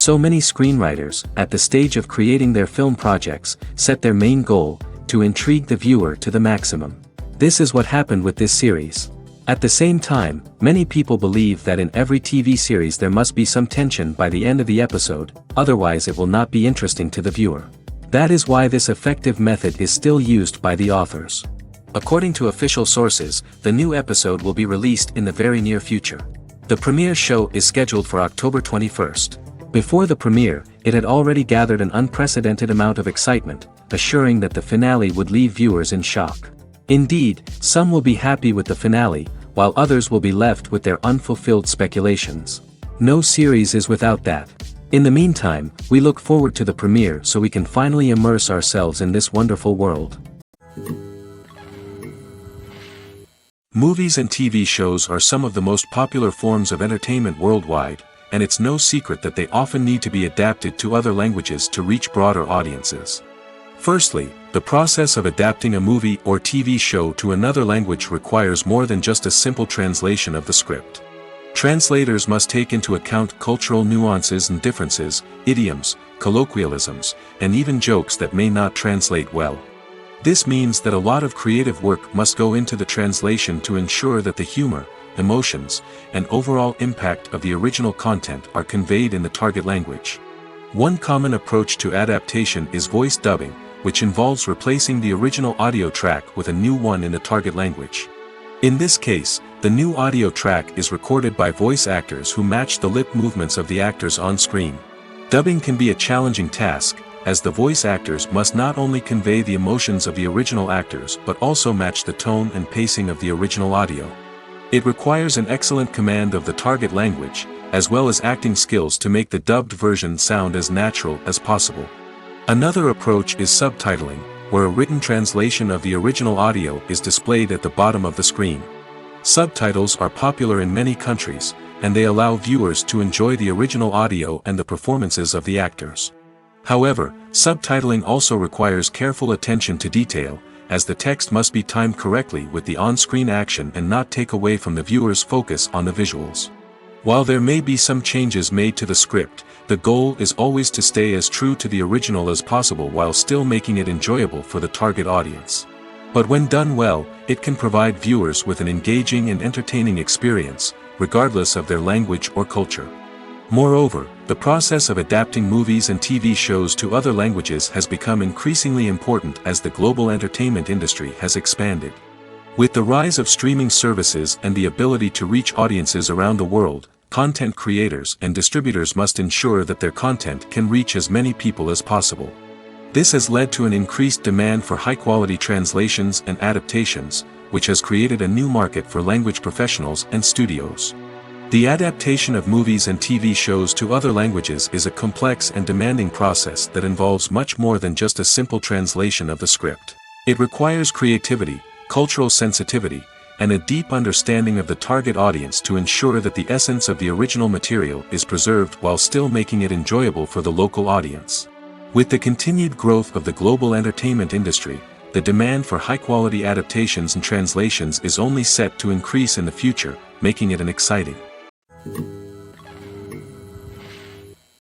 So many screenwriters, at the stage of creating their film projects, set their main goal, to intrigue the viewer to the maximum. This is what happened with this series. At the same time, many people believe that in every TV series there must be some tension by the end of the episode, otherwise it will not be interesting to the viewer. That is why this effective method is still used by the authors. According to official sources, the new episode will be released in the very near future. The premiere show is scheduled for October 21st. Before the premiere, it had already gathered an unprecedented amount of excitement, assuring that the finale would leave viewers in shock. Indeed, some will be happy with the finale, while others will be left with their unfulfilled speculations. No series is without that. In the meantime, we look forward to the premiere so we can finally immerse ourselves in this wonderful world. Movies and TV shows are some of the most popular forms of entertainment worldwide, and it's no secret that they often need to be adapted to other languages to reach broader audiences. Firstly, the process of adapting a movie or TV show to another language requires more than just a simple translation of the script. Translators must take into account cultural nuances and differences, idioms, colloquialisms, and even jokes that may not translate well. This means that a lot of creative work must go into the translation to ensure that the humor, emotions, and overall impact of the original content are conveyed in the target language. One common approach to adaptation is voice dubbing, which involves replacing the original audio track with a new one in the target language. In this case, the new audio track is recorded by voice actors who match the lip movements of the actors on screen. Dubbing can be a challenging task, as the voice actors must not only convey the emotions of the original actors but also match the tone and pacing of the original audio. It requires an excellent command of the target language, as well as acting skills to make the dubbed version sound as natural as possible. Another approach is subtitling, where a written translation of the original audio is displayed at the bottom of the screen. Subtitles are popular in many countries, and they allow viewers to enjoy the original audio and the performances of the actors. However, subtitling also requires careful attention to detail, as the text must be timed correctly with the on-screen action and not take away from the viewer's focus on the visuals. While there may be some changes made to the script, the goal is always to stay as true to the original as possible while still making it enjoyable for the target audience. But when done well, it can provide viewers with an engaging and entertaining experience, regardless of their language or culture. Moreover, the process of adapting movies and TV shows to other languages has become increasingly important as the global entertainment industry has expanded. With the rise of streaming services and the ability to reach audiences around the world, content creators and distributors must ensure that their content can reach as many people as possible. This has led to an increased demand for high-quality translations and adaptations, which has created a new market for language professionals and studios. The adaptation of movies and TV shows to other languages is a complex and demanding process that involves much more than just a simple translation of the script. It requires creativity, cultural sensitivity, and a deep understanding of the target audience to ensure that the essence of the original material is preserved while still making it enjoyable for the local audience. With the continued growth of the global entertainment industry, the demand for high-quality adaptations and translations is only set to increase in the future, making it an exciting.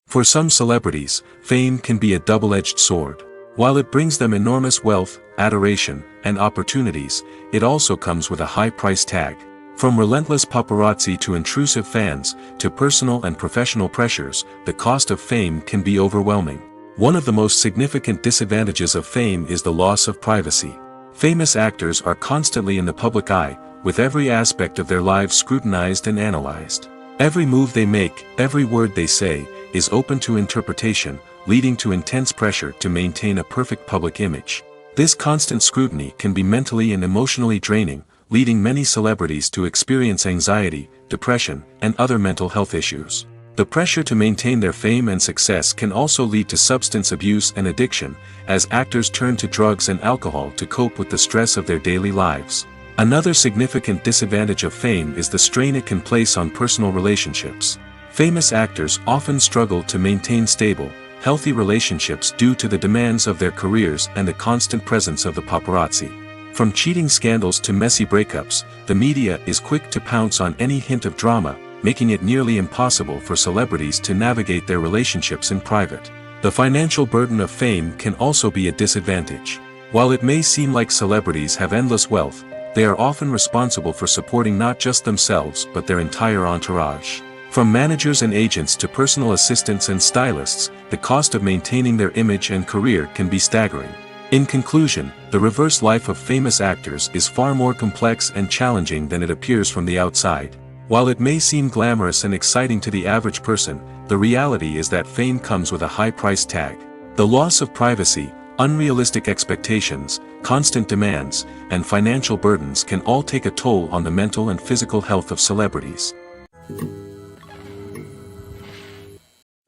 For some celebrities, fame can be a double-edged sword. While it brings them enormous wealth, adoration, and opportunities, it also comes with a high price tag. From relentless paparazzi to intrusive fans, to personal and professional pressures, the cost of fame can be overwhelming. One of the most significant disadvantages of fame is the loss of privacy. Famous actors are constantly in the public eye, with every aspect of their lives scrutinized and analyzed. Every move they make, every word they say, is open to interpretation, leading to intense pressure to maintain a perfect public image. This constant scrutiny can be mentally and emotionally draining, leading many celebrities to experience anxiety, depression, and other mental health issues. The pressure to maintain their fame and success can also lead to substance abuse and addiction, as actors turn to drugs and alcohol to cope with the stress of their daily lives. Another significant disadvantage of fame is the strain it can place on personal relationships. Famous actors often struggle to maintain stable, healthy relationships due to the demands of their careers and the constant presence of the paparazzi. From cheating scandals to messy breakups, the media is quick to pounce on any hint of drama, making it nearly impossible for celebrities to navigate their relationships in private. The financial burden of fame can also be a disadvantage. While it may seem like celebrities have endless wealth, they are often responsible for supporting not just themselves but their entire entourage. From managers and agents to personal assistants and stylists, the cost of maintaining their image and career can be staggering. In conclusion, the reverse life of famous actors is far more complex and challenging than it appears from the outside. While it may seem glamorous and exciting to the average person, the reality is that fame comes with a high price tag. The loss of privacy, unrealistic expectations, constant demands, and financial burdens can all take a toll on the mental and physical health of celebrities.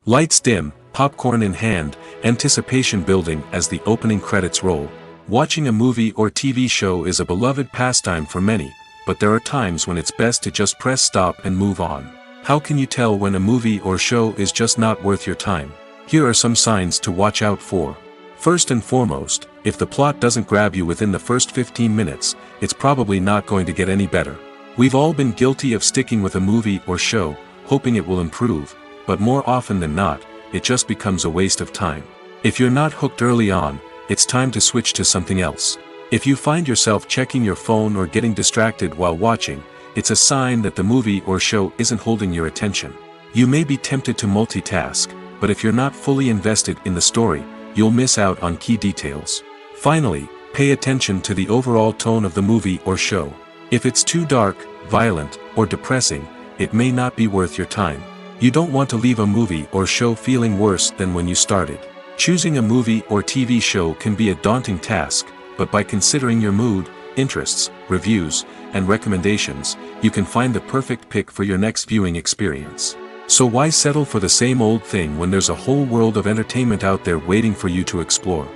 Lights dim, popcorn in hand, anticipation building as the opening credits roll. Watching a movie or TV show is a beloved pastime for many, but there are times when it's best to just press stop and move on. How can you tell when a movie or show is just not worth your time? Here are some signs to watch out for. First and foremost, if the plot doesn't grab you within the first 15 minutes, it's probably not going to get any better. We've all been guilty of sticking with a movie or show, hoping it will improve, but more often than not, it just becomes a waste of time. If you're not hooked early on, it's time to switch to something else. If you find yourself checking your phone or getting distracted while watching, it's a sign that the movie or show isn't holding your attention. You may be tempted to multitask, but if you're not fully invested in the story, you'll miss out on key details. Finally, pay attention to the overall tone of the movie or show. If it's too dark, violent, or depressing, it may not be worth your time. You don't want to leave a movie or show feeling worse than when you started. Choosing a movie or TV show can be a daunting task, but by considering your mood, interests, reviews, and recommendations, you can find the perfect pick for your next viewing experience. So why settle for the same old thing when there's a whole world of entertainment out there waiting for you to explore?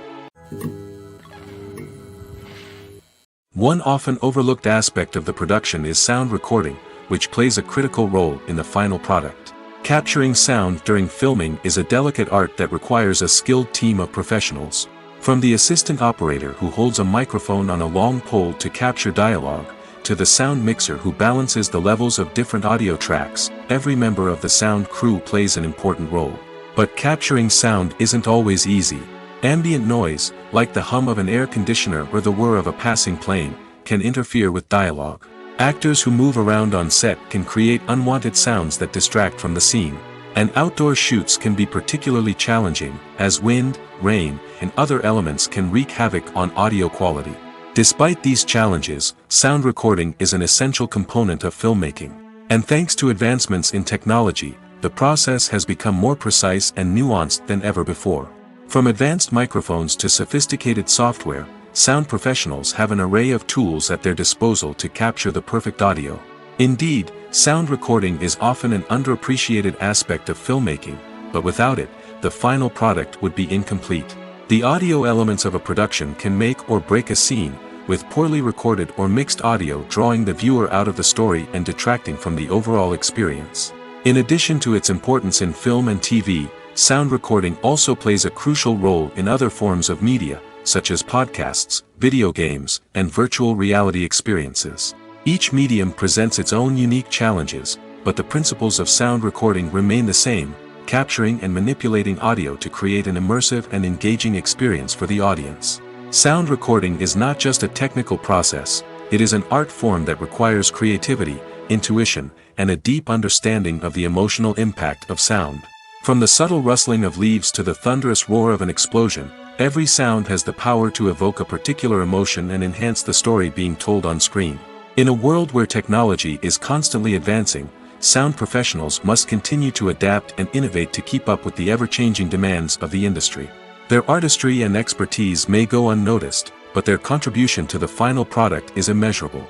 One often overlooked aspect of the production is sound recording, which plays a critical role in the final product. Capturing sound during filming is a delicate art that requires a skilled team of professionals. From the assistant operator who holds a microphone on a long pole to capture dialogue, to the sound mixer who balances the levels of different audio tracks, every member of the sound crew plays an important role. But capturing sound isn't always easy. Ambient noise, like the hum of an air conditioner or the whir of a passing plane, can interfere with dialogue. Actors who move around on set can create unwanted sounds that distract from the scene. And outdoor shoots can be particularly challenging, as wind, rain, and other elements can wreak havoc on audio quality. Despite these challenges, sound recording is an essential component of filmmaking. And thanks to advancements in technology, the process has become more precise and nuanced than ever before. From advanced microphones to sophisticated software, sound professionals have an array of tools at their disposal to capture the perfect audio. Indeed, sound recording is often an underappreciated aspect of filmmaking, but without it, the final product would be incomplete. The audio elements of a production can make or break a scene, with poorly recorded or mixed audio drawing the viewer out of the story and detracting from the overall experience. In addition to its importance in film and TV, sound recording also plays a crucial role in other forms of media, such as podcasts, video games, and virtual reality experiences. Each medium presents its own unique challenges, but the principles of sound recording remain the same, capturing and manipulating audio to create an immersive and engaging experience for the audience. Sound recording is not just a technical process, it is an art form that requires creativity, intuition, and a deep understanding of the emotional impact of sound. From the subtle rustling of leaves to the thunderous roar of an explosion, every sound has the power to evoke a particular emotion and enhance the story being told on screen. In a world where technology is constantly advancing, sound professionals must continue to adapt and innovate to keep up with the ever-changing demands of the industry. Their artistry and expertise may go unnoticed, but their contribution to the final product is immeasurable.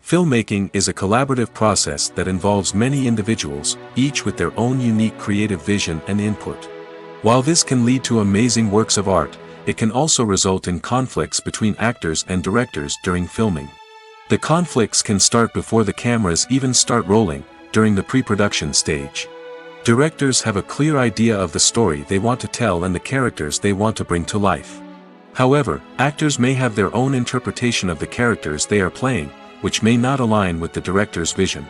Filmmaking is a collaborative process that involves many individuals, each with their own unique creative vision and input. While this can lead to amazing works of art, it can also result in conflicts between actors and directors during filming. The conflicts can start before the cameras even start rolling, during the pre-production stage. Directors have a clear idea of the story they want to tell and the characters they want to bring to life. However, actors may have their own interpretation of the characters they are playing, which may not align with the director's vision.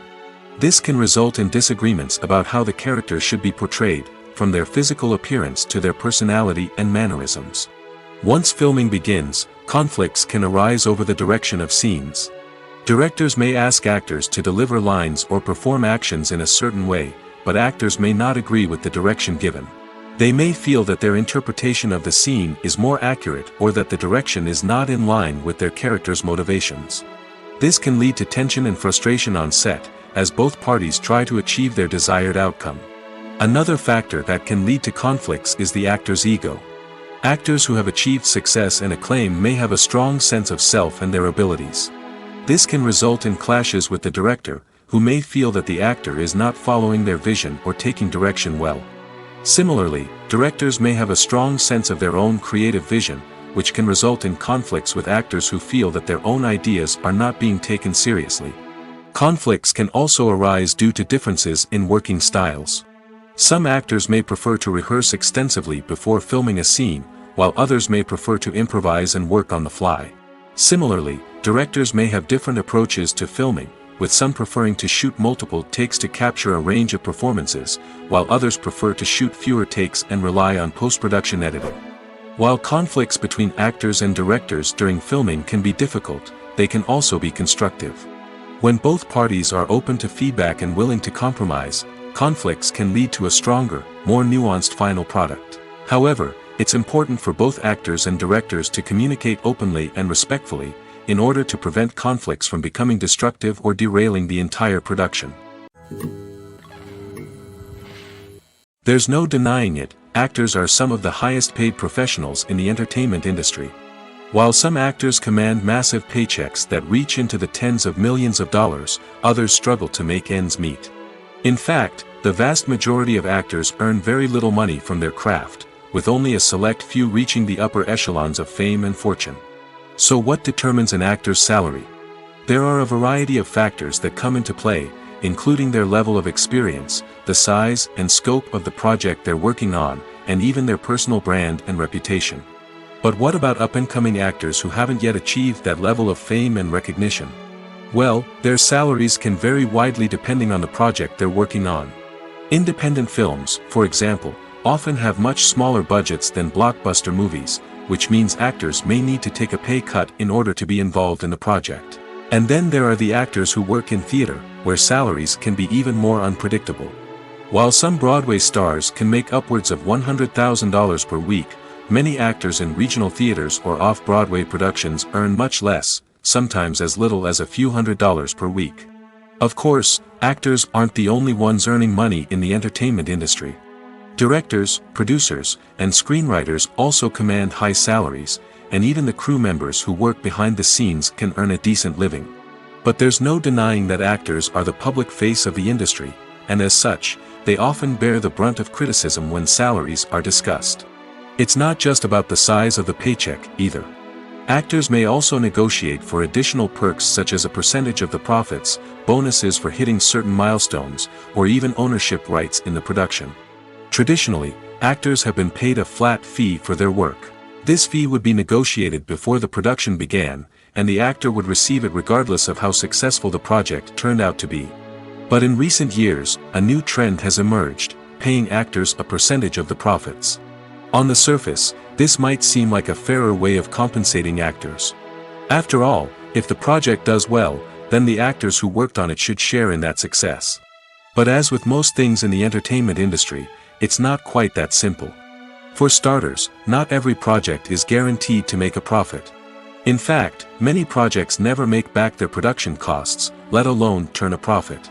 This can result in disagreements about how the character should be portrayed, from their physical appearance to their personality and mannerisms. Once filming begins, conflicts can arise over the direction of scenes. Directors may ask actors to deliver lines or perform actions in a certain way, but actors may not agree with the direction given. They may feel that their interpretation of the scene is more accurate or that the direction is not in line with their character's motivations. This can lead to tension and frustration on set, as both parties try to achieve their desired outcome. Another factor that can lead to conflicts is the actor's ego. Actors who have achieved success and acclaim may have a strong sense of self and their abilities. This can result in clashes with the director, who may feel that the actor is not following their vision or taking direction well. Similarly, directors may have a strong sense of their own creative vision, which can result in conflicts with actors who feel that their own ideas are not being taken seriously. Conflicts can also arise due to differences in working styles. Some actors may prefer to rehearse extensively before filming a scene, while others may prefer to improvise and work on the fly. Similarly, directors may have different approaches to filming, with some preferring to shoot multiple takes to capture a range of performances, while others prefer to shoot fewer takes and rely on post-production editing. While conflicts between actors and directors during filming can be difficult, they can also be constructive. When both parties are open to feedback and willing to compromise, conflicts can lead to a stronger, more nuanced final product. However, it's important for both actors and directors to communicate openly and respectfully, in order to prevent conflicts from becoming destructive or derailing the entire production. There's no denying it, actors are some of the highest paid professionals in the entertainment industry. While some actors command massive paychecks that reach into the tens of millions of dollars, others struggle to make ends meet. In fact, the vast majority of actors earn very little money from their craft, with only a select few reaching the upper echelons of fame and fortune. So what determines an actor's salary? There are a variety of factors that come into play, including their level of experience, the size and scope of the project they're working on, and even their personal brand and reputation. But what about up-and-coming actors who haven't yet achieved that level of fame and recognition? Well, their salaries can vary widely depending on the project they're working on. Independent films, for example, often have much smaller budgets than blockbuster movies, which means actors may need to take a pay cut in order to be involved in the project. And then there are the actors who work in theater, where salaries can be even more unpredictable. While some Broadway stars can make upwards of $100,000 per week, many actors in regional theaters or off-Broadway productions earn much less, sometimes as little as a few $100s per week. Of course, actors aren't the only ones earning money in the entertainment industry. Directors, producers, and screenwriters also command high salaries, and even the crew members who work behind the scenes can earn a decent living. But there's no denying that actors are the public face of the industry, and as such, they often bear the brunt of criticism when salaries are discussed. It's not just about the size of the paycheck, either. Actors may also negotiate for additional perks such as a percentage of the profits, bonuses for hitting certain milestones, or even ownership rights in the production. Traditionally, actors have been paid a flat fee for their work. This fee would be negotiated before the production began, and the actor would receive it regardless of how successful the project turned out to be. But in recent years, a new trend has emerged, paying actors a percentage of the profits. On the surface, this might seem like a fairer way of compensating actors. After all, if the project does well, then the actors who worked on it should share in that success. But as with most things in the entertainment industry, it's not quite that simple. For starters, not every project is guaranteed to make a profit. In fact, many projects never make back their production costs, let alone turn a profit.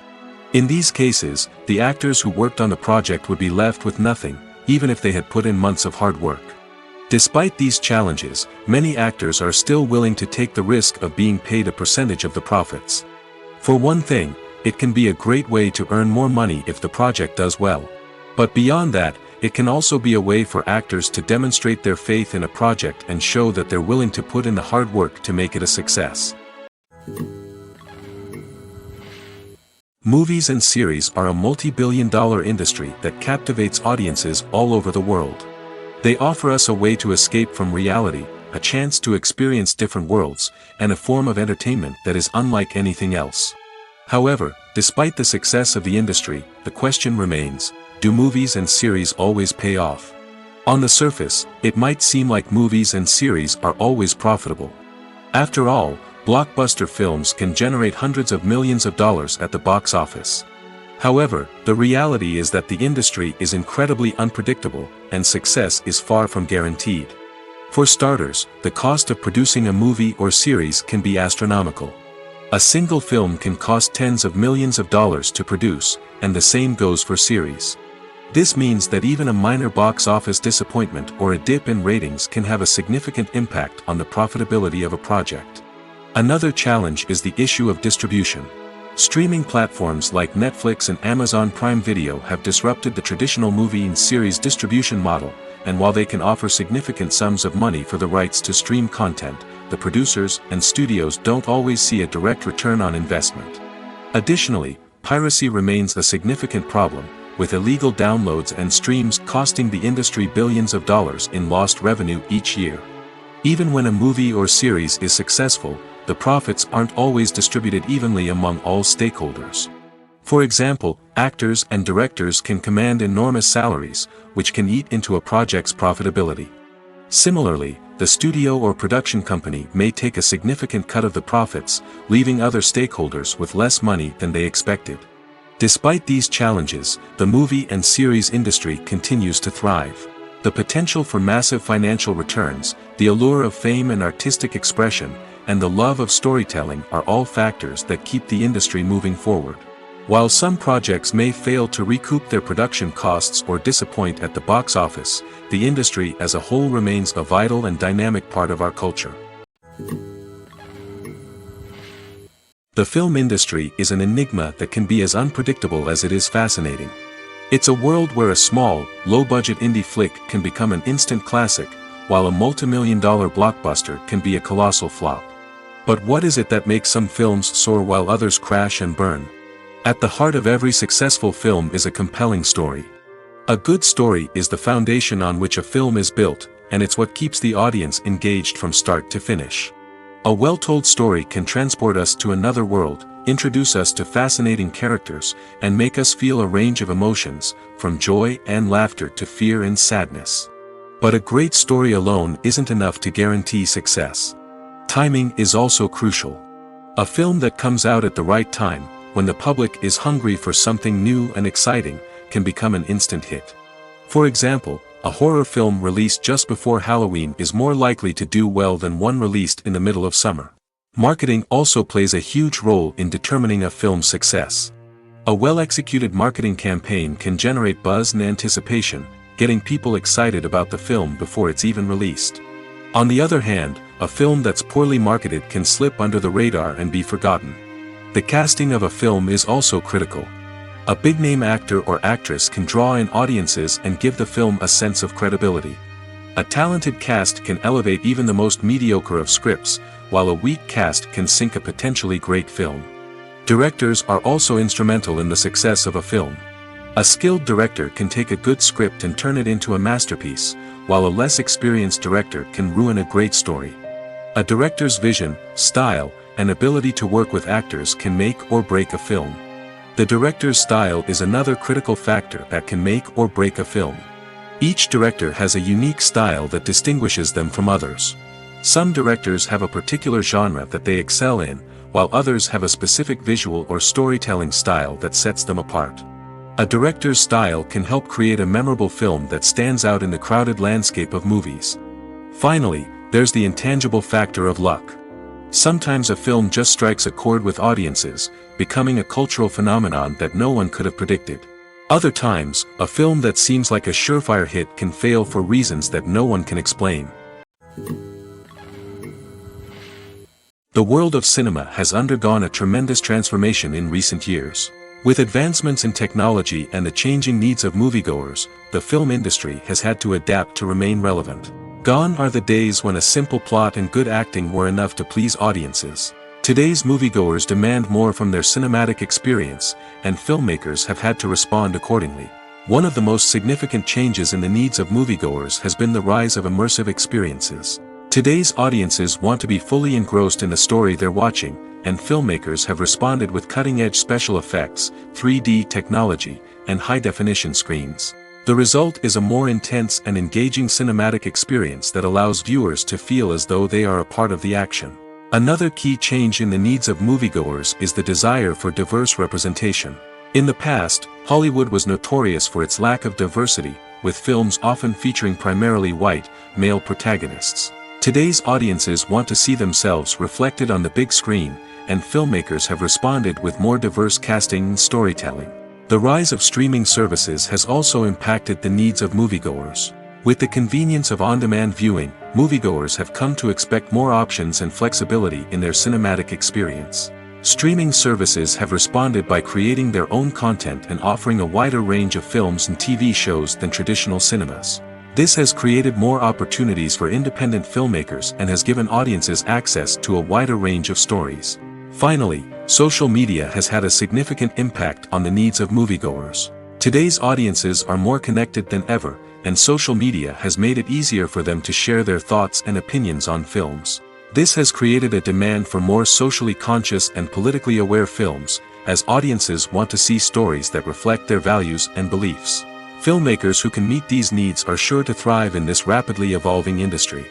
In these cases, the actors who worked on the project would be left with nothing, even if they had put in months of hard work. Despite these challenges, many actors are still willing to take the risk of being paid a percentage of the profits. For one thing, it can be a great way to earn more money if the project does well. But beyond that, it can also be a way for actors to demonstrate their faith in a project and show that they're willing to put in the hard work to make it a success. Movies and series are a multi-billion-dollar industry that captivates audiences all over the world. They offer us a way to escape from reality, a chance to experience different worlds, and a form of entertainment that is unlike anything else. However, despite the success of the industry, the question remains, do movies and series always pay off? On the surface, it might seem like movies and series are always profitable. After all, blockbuster films can generate hundreds of millions of dollars at the box office. However, the reality is that the industry is incredibly unpredictable, and success is far from guaranteed. For starters, the cost of producing a movie or series can be astronomical. A single film can cost tens of millions of dollars to produce, and the same goes for series. This means that even a minor box office disappointment or a dip in ratings can have a significant impact on the profitability of a project. Another challenge is the issue of distribution. Streaming platforms like Netflix and Amazon Prime Video have disrupted the traditional movie and series distribution model, and while they can offer significant sums of money for the rights to stream content, the producers and studios don't always see a direct return on investment. Additionally, piracy remains a significant problem, with illegal downloads and streams costing the industry billions of dollars in lost revenue each year. Even when a movie or series is successful, the profits aren't always distributed evenly among all stakeholders. For example, actors and directors can command enormous salaries, which can eat into a project's profitability. Similarly, the studio or production company may take a significant cut of the profits, leaving other stakeholders with less money than they expected. Despite these challenges, the movie and series industry continues to thrive. The potential for massive financial returns, the allure of fame and artistic expression, and the love of storytelling are all factors that keep the industry moving forward. While some projects may fail to recoup their production costs or disappoint at the box office, the industry as a whole remains a vital and dynamic part of our culture. The film industry is an enigma that can be as unpredictable as it is fascinating. It's a world where a small, low-budget indie flick can become an instant classic, while a multi-million-dollar blockbuster can be a colossal flop. But what is it that makes some films soar while others crash and burn? At the heart of every successful film is a compelling story. A good story is the foundation on which a film is built, and it's what keeps the audience engaged from start to finish. A well-told story can transport us to another world, introduce us to fascinating characters, and make us feel a range of emotions, from joy and laughter to fear and sadness. But a great story alone isn't enough to guarantee success. Timing is also crucial. A film that comes out at the right time, when the public is hungry for something new and exciting, can become an instant hit. For example, a horror film released just before Halloween is more likely to do well than one released in the middle of summer. Marketing also plays a huge role in determining a film's success. A well-executed marketing campaign can generate buzz and anticipation, getting people excited about the film before it's even released. On the other hand, a film that's poorly marketed can slip under the radar and be forgotten. The casting of a film is also critical. A big-name actor or actress can draw in audiences and give the film a sense of credibility. A talented cast can elevate even the most mediocre of scripts, while a weak cast can sink a potentially great film. Directors are also instrumental in the success of a film. A skilled director can take a good script and turn it into a masterpiece, while a less experienced director can ruin a great story. A director's vision, style, and ability to work with actors can make or break a film. The director's style is another critical factor that can make or break a film. Each director has a unique style that distinguishes them from others. Some directors have a particular genre that they excel in, while others have a specific visual or storytelling style that sets them apart. A director's style can help create a memorable film that stands out in the crowded landscape of movies. Finally, there's the intangible factor of luck. Sometimes a film just strikes a chord with audiences, becoming a cultural phenomenon that no one could have predicted. Other times, a film that seems like a surefire hit can fail for reasons that no one can explain. The world of cinema has undergone a tremendous transformation in recent years. With advancements in technology and the changing needs of moviegoers, the film industry has had to adapt to remain relevant. Gone are the days when a simple plot and good acting were enough to please audiences. Today's moviegoers demand more from their cinematic experience, and filmmakers have had to respond accordingly. One of the most significant changes in the needs of moviegoers has been the rise of immersive experiences. Today's audiences want to be fully engrossed in the story they're watching, and filmmakers have responded with cutting-edge special effects, 3D technology, and high-definition screens. The result is a more intense and engaging cinematic experience that allows viewers to feel as though they are a part of the action. Another key change in the needs of moviegoers is the desire for diverse representation. In the past, Hollywood was notorious for its lack of diversity, with films often featuring primarily white, male protagonists. Today's audiences want to see themselves reflected on the big screen, and filmmakers have responded with more diverse casting and storytelling. The rise of streaming services has also impacted the needs of moviegoers. With the convenience of on-demand viewing, moviegoers have come to expect more options and flexibility in their cinematic experience. Streaming services have responded by creating their own content and offering a wider range of films and TV shows than traditional cinemas. This has created more opportunities for independent filmmakers and has given audiences access to a wider range of stories. Finally, social media has had a significant impact on the needs of moviegoers. Today's audiences are more connected than ever, and social media has made it easier for them to share their thoughts and opinions on films. This has created a demand for more socially conscious and politically aware films, as audiences want to see stories that reflect their values and beliefs. Filmmakers who can meet these needs are sure to thrive in this rapidly evolving industry.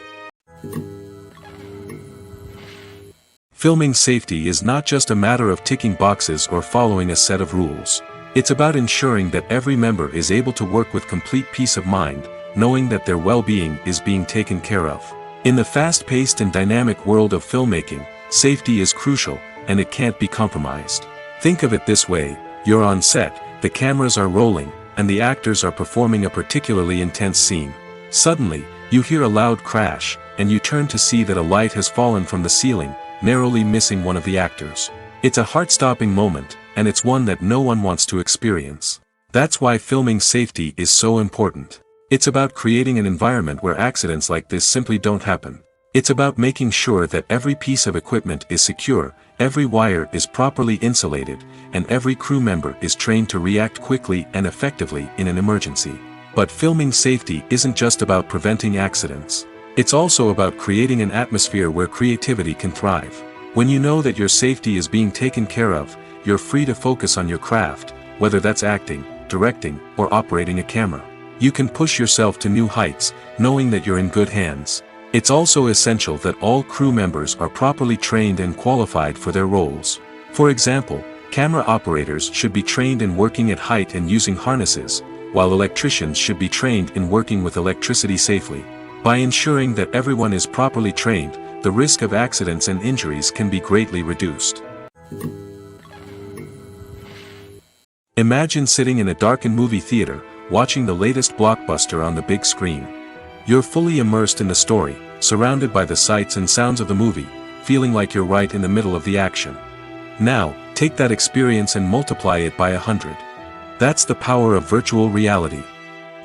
Filming safety is not just a matter of ticking boxes or following a set of rules. It's about ensuring that every member is able to work with complete peace of mind, knowing that their well-being is being taken care of. In the fast-paced and dynamic world of filmmaking, safety is crucial, and it can't be compromised. Think of it this way: you're on set, the cameras are rolling, and the actors are performing a particularly intense scene. Suddenly, you hear a loud crash, and you turn to see that a light has fallen from the ceiling, narrowly missing one of the actors. It's a heart-stopping moment, and it's one that no one wants to experience. That's why filming safety is so important. It's about creating an environment where accidents like this simply don't happen. It's about making sure that every piece of equipment is secure, every wire is properly insulated, and every crew member is trained to react quickly and effectively in an emergency. But filming safety isn't just about preventing accidents. It's also about creating an atmosphere where creativity can thrive. When you know that your safety is being taken care of, you're free to focus on your craft, whether that's acting, directing, or operating a camera. You can push yourself to new heights, knowing that you're in good hands. It's also essential that all crew members are properly trained and qualified for their roles. For example, camera operators should be trained in working at height and using harnesses, while electricians should be trained in working with electricity safely. By ensuring that everyone is properly trained, the risk of accidents and injuries can be greatly reduced. Imagine sitting in a darkened movie theater, watching the latest blockbuster on the big screen. You're fully immersed in the story, surrounded by the sights and sounds of the movie, feeling like you're right in the middle of the action. Now, take that experience and multiply it by 100. That's the power of virtual reality.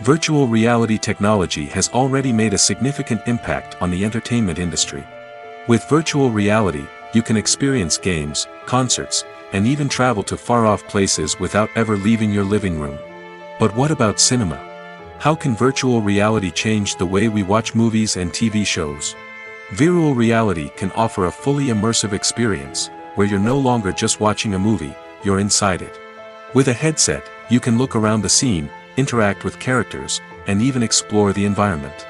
Virtual reality technology has already made a significant impact on the entertainment industry. With virtual reality, you can experience games, concerts, and even travel to far-off places without ever leaving your living room. But what about cinema? How can virtual reality change the way we watch movies and TV shows? Virtual reality can offer a fully immersive experience, where you're no longer just watching a movie, you're inside it. With a headset, you can look around the scene, interact with characters, and even explore the environment.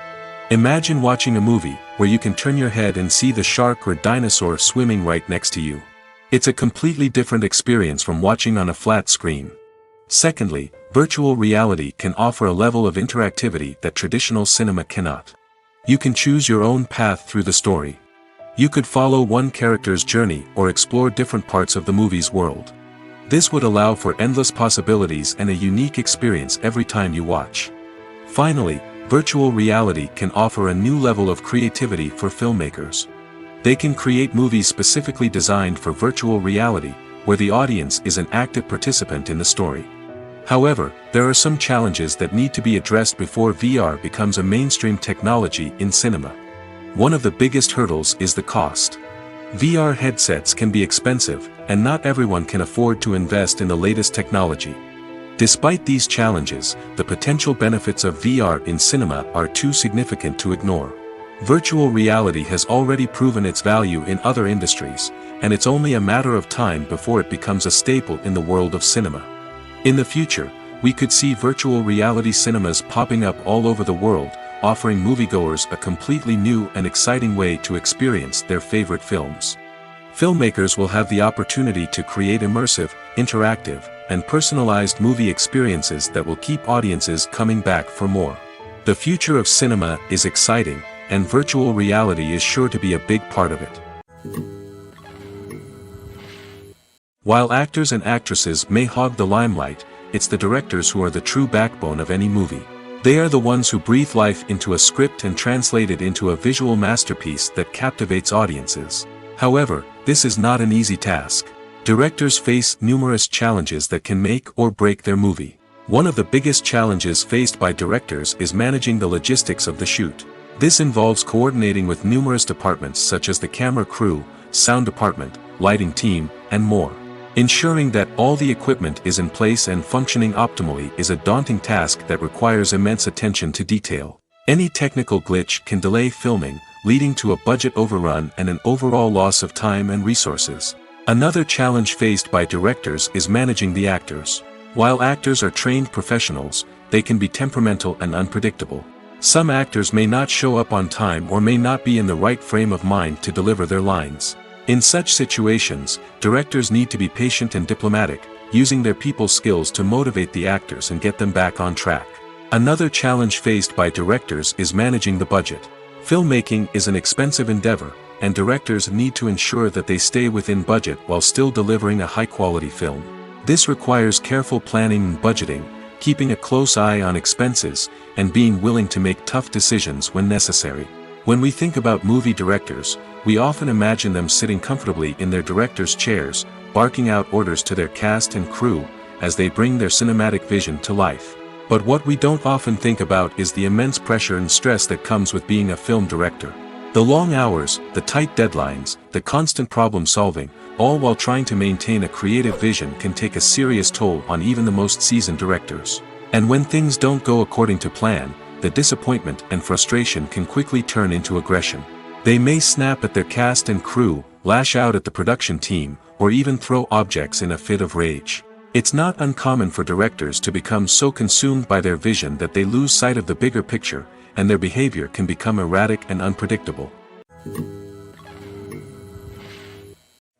Imagine watching a movie where you can turn your head and see the shark or dinosaur swimming right next to you. It's a completely different experience from watching on a flat screen. Secondly, virtual reality can offer a level of interactivity that traditional cinema cannot. You can choose your own path through the story. You could follow one character's journey or explore different parts of the movie's world. This would allow for endless possibilities and a unique experience every time you watch. Finally, virtual reality can offer a new level of creativity for filmmakers. They can create movies specifically designed for virtual reality, where the audience is an active participant in the story. However, there are some challenges that need to be addressed before VR becomes a mainstream technology in cinema. One of the biggest hurdles is the cost. VR headsets can be expensive, and not everyone can afford to invest in the latest technology. Despite these challenges, the potential benefits of VR in cinema are too significant to ignore. Virtual reality has already proven its value in other industries, and it's only a matter of time before it becomes a staple in the world of cinema. In the future, we could see virtual reality cinemas popping up all over the world, offering moviegoers a completely new and exciting way to experience their favorite films. Filmmakers will have the opportunity to create immersive, interactive, and personalized movie experiences that will keep audiences coming back for more. The future of cinema is exciting, and virtual reality is sure to be a big part of it. While actors and actresses may hog the limelight, it's the directors who are the true backbone of any movie. They are the ones who breathe life into a script and translate it into a visual masterpiece that captivates audiences. However, this is not an easy task. Directors face numerous challenges that can make or break their movie. One of the biggest challenges faced by directors is managing the logistics of the shoot. This involves coordinating with numerous departments such as the camera crew, sound department, lighting team, and more. Ensuring that all the equipment is in place and functioning optimally is a daunting task that requires immense attention to detail. Any technical glitch can delay filming, leading to a budget overrun and an overall loss of time and resources. Another challenge faced by directors is managing the actors. While actors are trained professionals, they can be temperamental and unpredictable. Some actors may not show up on time or may not be in the right frame of mind to deliver their lines. In such situations, directors need to be patient and diplomatic, using their people skills to motivate the actors and get them back on track. Another challenge faced by directors is managing the budget. Filmmaking is an expensive endeavor, and directors need to ensure that they stay within budget while still delivering a high-quality film. This requires careful planning and budgeting, keeping a close eye on expenses, and being willing to make tough decisions when necessary. When we think about movie directors, we often imagine them sitting comfortably in their director's chairs, barking out orders to their cast and crew, as they bring their cinematic vision to life. But what we don't often think about is the immense pressure and stress that comes with being a film director. The long hours, the tight deadlines, the constant problem solving, all while trying to maintain a creative vision can take a serious toll on even the most seasoned directors. And when things don't go according to plan, the disappointment and frustration can quickly turn into aggression. They may snap at their cast and crew, lash out at the production team, or even throw objects in a fit of rage. It's not uncommon for directors to become so consumed by their vision that they lose sight of the bigger picture, and their behavior can become erratic and unpredictable.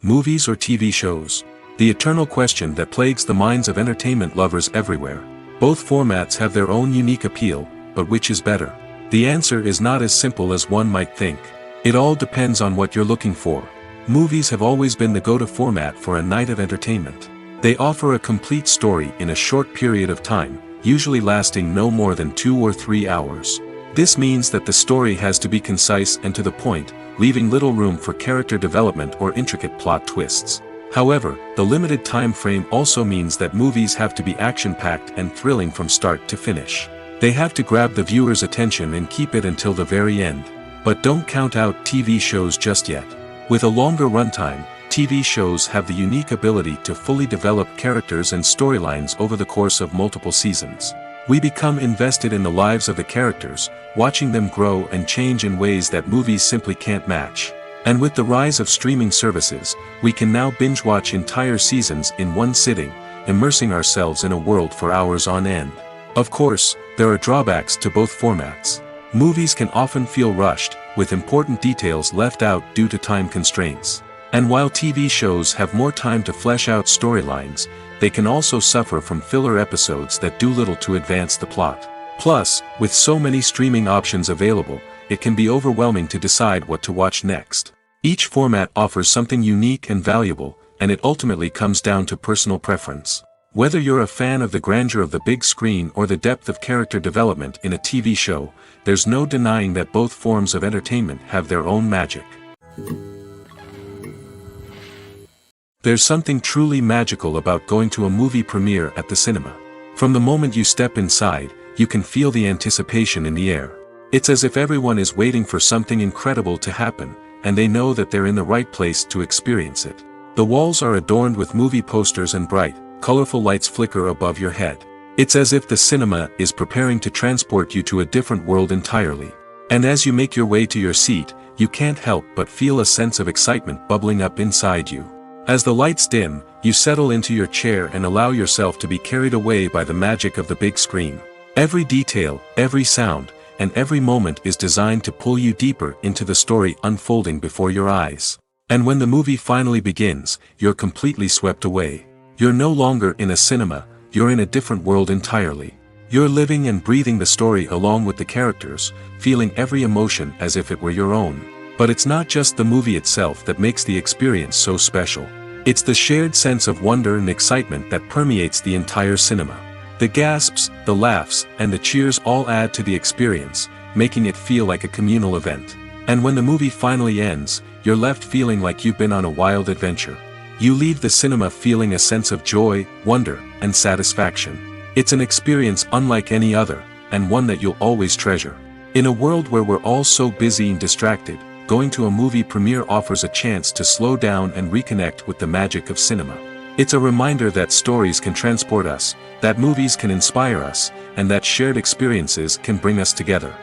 Movies or TV shows? The eternal question that plagues the minds of entertainment lovers everywhere. Both formats have their own unique appeal, but which is better? The answer is not as simple as one might think. It all depends on what you're looking for. Movies have always been the go-to format for a night of entertainment. They offer a complete story in a short period of time, usually lasting no more than 2 or 3 hours. This means that the story has to be concise and to the point, leaving little room for character development or intricate plot twists. However, the limited time frame also means that movies have to be action-packed and thrilling from start to finish. They have to grab the viewer's attention and keep it until the very end. But don't count out TV shows just yet. With a longer runtime, TV shows have the unique ability to fully develop characters and storylines over the course of multiple seasons. We become invested in the lives of the characters, watching them grow and change in ways that movies simply can't match. And with the rise of streaming services, we can now binge-watch entire seasons in one sitting, immersing ourselves in a world for hours on end. Of course, there are drawbacks to both formats. Movies can often feel rushed, with important details left out due to time constraints. And while TV shows have more time to flesh out storylines, they can also suffer from filler episodes that do little to advance the plot. Plus, with so many streaming options available, it can be overwhelming to decide what to watch next. Each format offers something unique and valuable, and it ultimately comes down to personal preference. Whether you're a fan of the grandeur of the big screen or the depth of character development in a TV show, there's no denying that both forms of entertainment have their own magic. There's something truly magical about going to a movie premiere at the cinema. From the moment you step inside, you can feel the anticipation in the air. It's as if everyone is waiting for something incredible to happen, and they know that they're in the right place to experience it. The walls are adorned with movie posters and bright, colorful lights flicker above your head. It's as if the cinema is preparing to transport you to a different world entirely. And as you make your way to your seat, you can't help but feel a sense of excitement bubbling up inside you. As the lights dim, you settle into your chair and allow yourself to be carried away by the magic of the big screen. Every detail, every sound, and every moment is designed to pull you deeper into the story unfolding before your eyes. And when the movie finally begins, you're completely swept away. You're no longer in a cinema, you're in a different world entirely. You're living and breathing the story along with the characters, feeling every emotion as if it were your own. But it's not just the movie itself that makes the experience so special. It's the shared sense of wonder and excitement that permeates the entire cinema. The gasps, the laughs, and the cheers all add to the experience, making it feel like a communal event. And when the movie finally ends, you're left feeling like you've been on a wild adventure. You leave the cinema feeling a sense of joy, wonder, and satisfaction. It's an experience unlike any other, and one that you'll always treasure. In a world where we're all so busy and distracted, going to a movie premiere offers a chance to slow down and reconnect with the magic of cinema. It's a reminder that stories can transport us, that movies can inspire us, and that shared experiences can bring us together.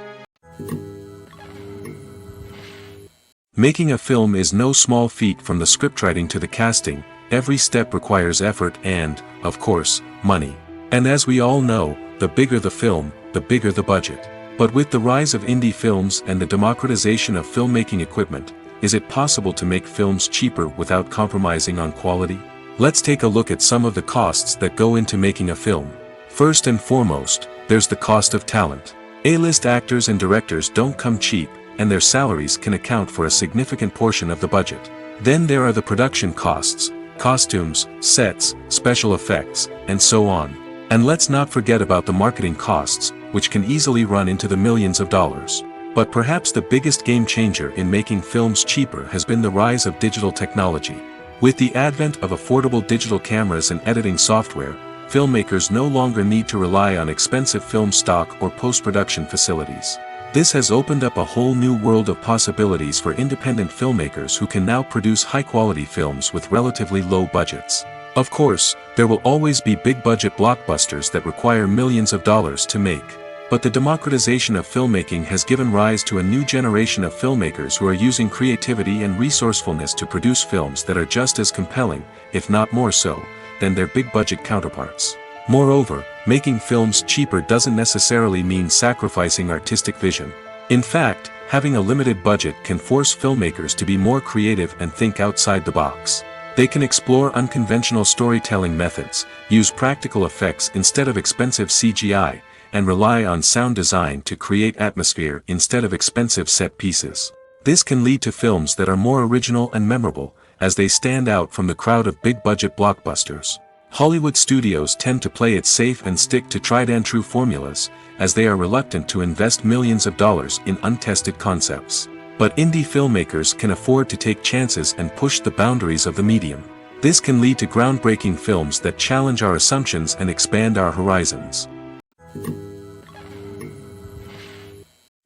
Making a film is no small feat. From the scriptwriting to the casting, every step requires effort and, of course, money. And as we all know, the bigger the film, the bigger the budget. But with the rise of indie films and the democratization of filmmaking equipment, is it possible to make films cheaper without compromising on quality? Let's take a look at some of the costs that go into making a film. First and foremost, there's the cost of talent. A-list actors and directors don't come cheap, and their salaries can account for a significant portion of the budget. Then there are the production costs, costumes, sets, special effects, and so on. And let's not forget about the marketing costs, which can easily run into the millions of dollars. But perhaps the biggest game changer in making films cheaper has been the rise of digital technology. With the advent of affordable digital cameras and editing software, filmmakers no longer need to rely on expensive film stock or post-production facilities. This has opened up a whole new world of possibilities for independent filmmakers who can now produce high-quality films with relatively low budgets. Of course, there will always be big-budget blockbusters that require millions of dollars to make. But the democratization of filmmaking has given rise to a new generation of filmmakers who are using creativity and resourcefulness to produce films that are just as compelling, if not more so, than their big-budget counterparts. Moreover, making films cheaper doesn't necessarily mean sacrificing artistic vision. In fact, having a limited budget can force filmmakers to be more creative and think outside the box. They can explore unconventional storytelling methods, use practical effects instead of expensive CGI, and rely on sound design to create atmosphere instead of expensive set pieces. This can lead to films that are more original and memorable, as they stand out from the crowd of big-budget blockbusters. Hollywood studios tend to play it safe and stick to tried-and-true formulas, as they are reluctant to invest millions of dollars in untested concepts. But indie filmmakers can afford to take chances and push the boundaries of the medium. This can lead to groundbreaking films that challenge our assumptions and expand our horizons.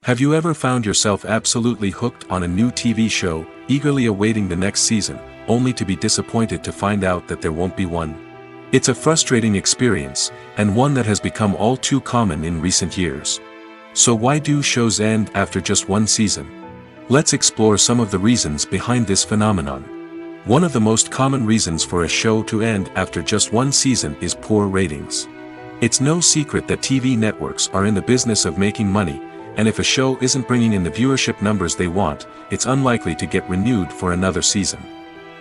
Have you ever found yourself absolutely hooked on a new TV show, eagerly awaiting the next season, only to be disappointed to find out that there won't be one? It's a frustrating experience, and one that has become all too common in recent years. So why do shows end after just one season? Let's explore some of the reasons behind this phenomenon. One of the most common reasons for a show to end after just one season is poor ratings. It's no secret that TV networks are in the business of making money, and if a show isn't bringing in the viewership numbers they want, it's unlikely to get renewed for another season.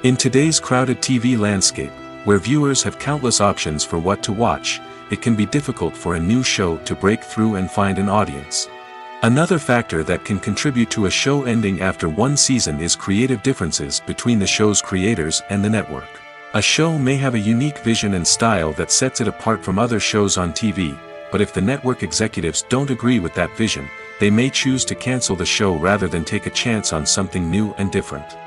In today's crowded TV landscape, where viewers have countless options for what to watch, it can be difficult for a new show to break through and find an audience. Another factor that can contribute to a show ending after one season is creative differences between the show's creators and the network. A show may have a unique vision and style that sets it apart from other shows on TV, but if the network executives don't agree with that vision, they may choose to cancel the show rather than take a chance on something new and different.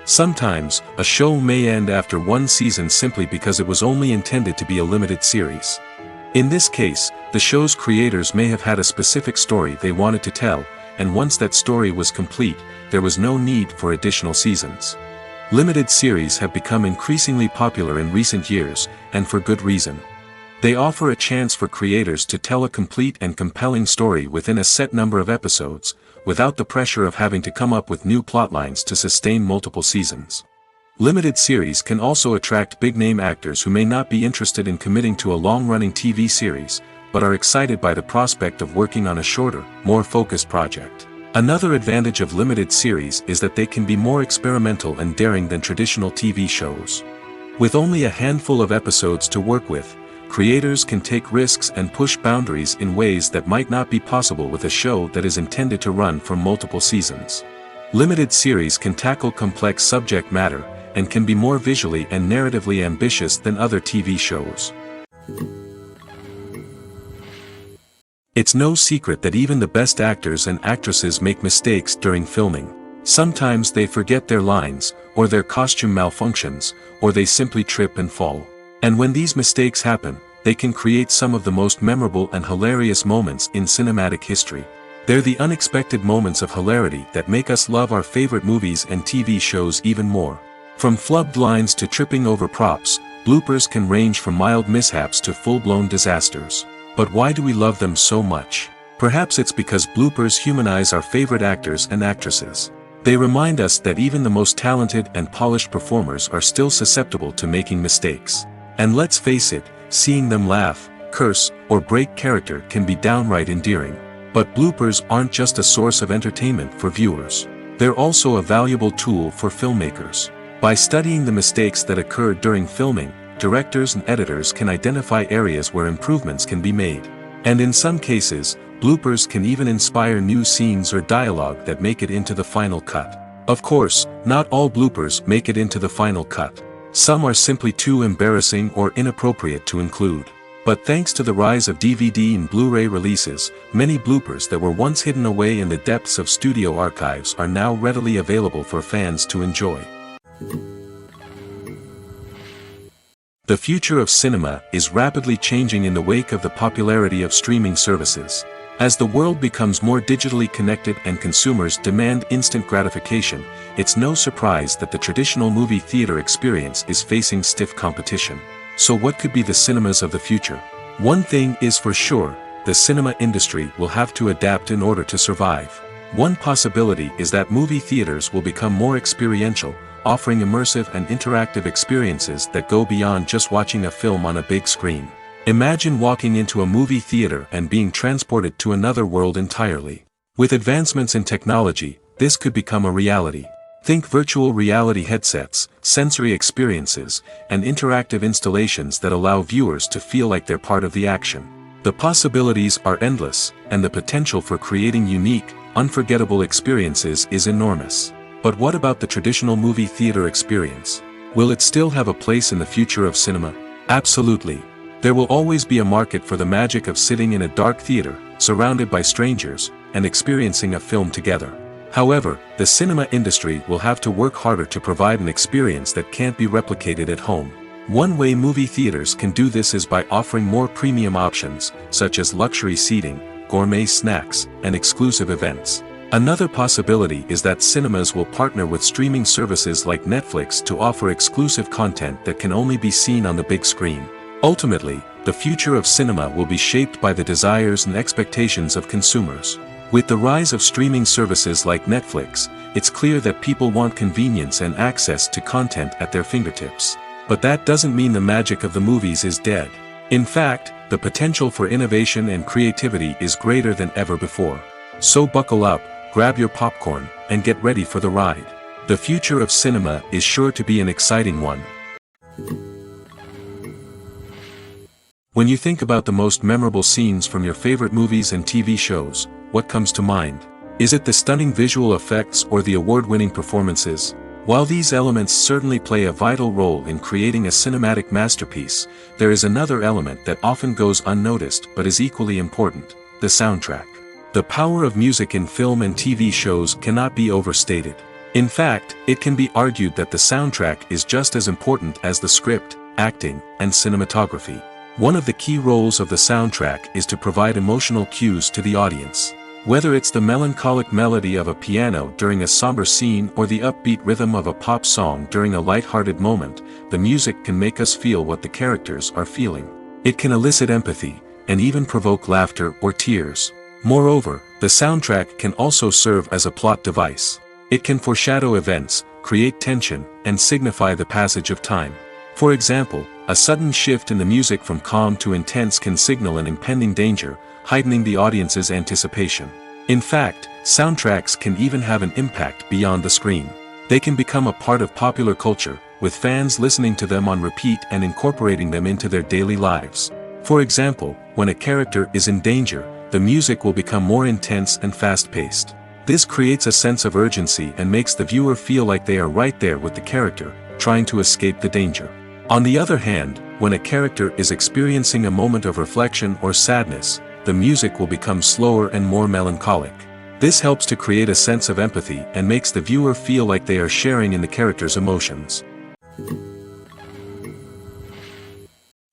Sometimes, a show may end after one season simply because it was only intended to be a limited series. In this case, the show's creators may have had a specific story they wanted to tell, and once that story was complete, there was no need for additional seasons. Limited series have become increasingly popular in recent years, and for good reason. They offer a chance for creators to tell a complete and compelling story within a set number of episodes, without the pressure of having to come up with new plotlines to sustain multiple seasons. Limited series can also attract big-name actors who may not be interested in committing to a long-running TV series, but are excited by the prospect of working on a shorter, more focused project. Another advantage of limited series is that they can be more experimental and daring than traditional TV shows. With only a handful of episodes to work with, creators can take risks and push boundaries in ways that might not be possible with a show that is intended to run for multiple seasons. Limited series can tackle complex subject matter, and can be more visually and narratively ambitious than other TV shows. It's no secret that even the best actors and actresses make mistakes during filming. Sometimes they forget their lines, or their costume malfunctions, or they simply trip and fall. And when these mistakes happen, they can create some of the most memorable and hilarious moments in cinematic history. They're the unexpected moments of hilarity that make us love our favorite movies and TV shows even more. From flubbed lines to tripping over props, bloopers can range from mild mishaps to full-blown disasters. But why do we love them so much? Perhaps it's because bloopers humanize our favorite actors and actresses. They remind us that even the most talented and polished performers are still susceptible to making mistakes. And let's face it, seeing them laugh, curse, or break character can be downright endearing. But bloopers aren't just a source of entertainment for viewers. They're also a valuable tool for filmmakers. By studying the mistakes that occurred during filming, directors and editors can identify areas where improvements can be made. And in some cases, bloopers can even inspire new scenes or dialogue that make it into the final cut. Of course, not all bloopers make it into the final cut. Some are simply too embarrassing or inappropriate to include. But thanks to the rise of DVD and Blu-ray releases, many bloopers that were once hidden away in the depths of studio archives are now readily available for fans to enjoy. The future of cinema is rapidly changing in the wake of the popularity of streaming services. As the world becomes more digitally connected and consumers demand instant gratification, it's no surprise that the traditional movie theater experience is facing stiff competition. So what could be the cinemas of the future? One thing is for sure, the cinema industry will have to adapt in order to survive. One possibility is that movie theaters will become more experiential, offering immersive and interactive experiences that go beyond just watching a film on a big screen. Imagine walking into a movie theater and being transported to another world entirely. With advancements in technology, this could become a reality. Think virtual reality headsets, sensory experiences, and interactive installations that allow viewers to feel like they're part of the action. The possibilities are endless, and the potential for creating unique, unforgettable experiences is enormous. But what about the traditional movie theater experience? Will it still have a place in the future of cinema? Absolutely. There will always be a market for the magic of sitting in a dark theater, surrounded by strangers, and experiencing a film together. However, the cinema industry will have to work harder to provide an experience that can't be replicated at home. One way movie theaters can do this is by offering more premium options, such as luxury seating, gourmet snacks, and exclusive events. Another possibility is that cinemas will partner with streaming services like Netflix to offer exclusive content that can only be seen on the big screen. Ultimately, the future of cinema will be shaped by the desires and expectations of consumers. With the rise of streaming services like Netflix, it's clear that people want convenience and access to content at their fingertips. But that doesn't mean the magic of the movies is dead. In fact, the potential for innovation and creativity is greater than ever before. So buckle up, grab your popcorn, and get ready for the ride. The future of cinema is sure to be an exciting one. When you think about the most memorable scenes from your favorite movies and TV shows, what comes to mind? Is it the stunning visual effects or the award-winning performances? While these elements certainly play a vital role in creating a cinematic masterpiece, there is another element that often goes unnoticed but is equally important: the soundtrack. The power of music in film and TV shows cannot be overstated. In fact, it can be argued that the soundtrack is just as important as the script, acting, and cinematography. One of the key roles of the soundtrack is to provide emotional cues to the audience. Whether it's the melancholic melody of a piano during a somber scene or the upbeat rhythm of a pop song during a light-hearted moment, the music can make us feel what the characters are feeling. It can elicit empathy, and even provoke laughter or tears. Moreover, the soundtrack can also serve as a plot device. It can foreshadow events, create tension, and signify the passage of time. For example, a sudden shift in the music from calm to intense can signal an impending danger, heightening the audience's anticipation. In fact, soundtracks can even have an impact beyond the screen. They can become a part of popular culture, with fans listening to them on repeat and incorporating them into their daily lives. For example, when a character is in danger, the music will become more intense and fast-paced. This creates a sense of urgency and makes the viewer feel like they are right there with the character, trying to escape the danger. On the other hand, when a character is experiencing a moment of reflection or sadness, the music will become slower and more melancholic. This helps to create a sense of empathy and makes the viewer feel like they are sharing in the character's emotions.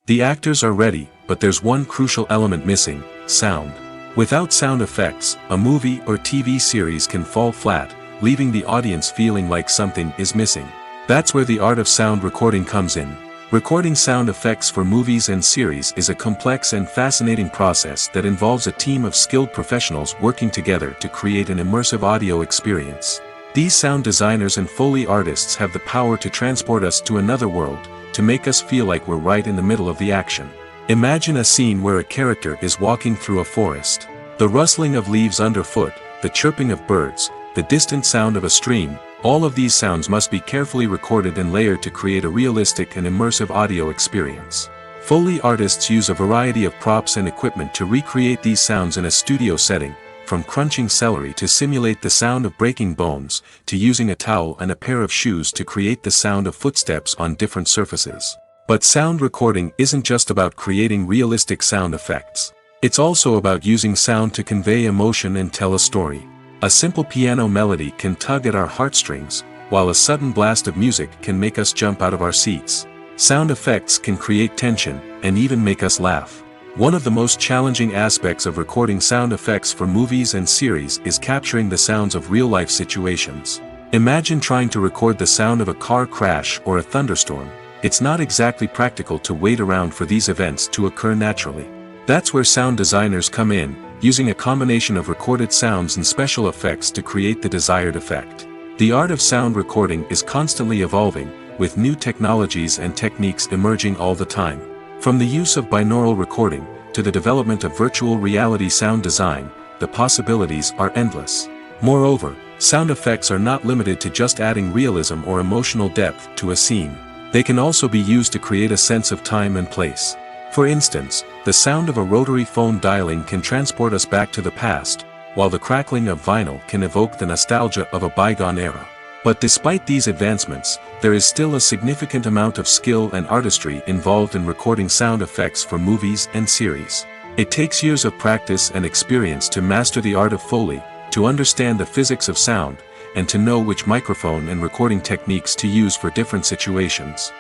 The actors are ready, but there's one crucial element missing: sound. Without sound effects, a movie or TV series can fall flat, leaving the audience feeling like something is missing. That's where the art of sound recording comes in. Recording sound effects for movies and series is a complex and fascinating process that involves a team of skilled professionals working together to create an immersive audio experience. These sound designers and Foley artists have the power to transport us to another world, to make us feel like we're right in the middle of the action. Imagine a scene where a character is walking through a forest. The rustling of leaves underfoot, the chirping of birds, the distant sound of a stream, all of these sounds must be carefully recorded and layered to create a realistic and immersive audio experience. Foley artists use a variety of props and equipment to recreate these sounds in a studio setting, from crunching celery to simulate the sound of breaking bones, to using a towel and a pair of shoes to create the sound of footsteps on different surfaces. But sound recording isn't just about creating realistic sound effects. It's also about using sound to convey emotion and tell a story. A simple piano melody can tug at our heartstrings, while a sudden blast of music can make us jump out of our seats. Sound effects can create tension, and even make us laugh. One of the most challenging aspects of recording sound effects for movies and series is capturing the sounds of real-life situations. Imagine trying to record the sound of a car crash or a thunderstorm. It's not exactly practical to wait around for these events to occur naturally. That's where sound designers come in, using a combination of recorded sounds and special effects to create the desired effect. The art of sound recording is constantly evolving, with new technologies and techniques emerging all the time. From the use of binaural recording, to the development of virtual reality sound design, the possibilities are endless. Moreover, sound effects are not limited to just adding realism or emotional depth to a scene. They can also be used to create a sense of time and place. For instance, the sound of a rotary phone dialing can transport us back to the past, while the crackling of vinyl can evoke the nostalgia of a bygone era. But despite these advancements, there is still a significant amount of skill and artistry involved in recording sound effects for movies and series. It takes years of practice and experience to master the art of Foley, to understand the physics of sound, and to know which microphone and recording techniques to use for different situations.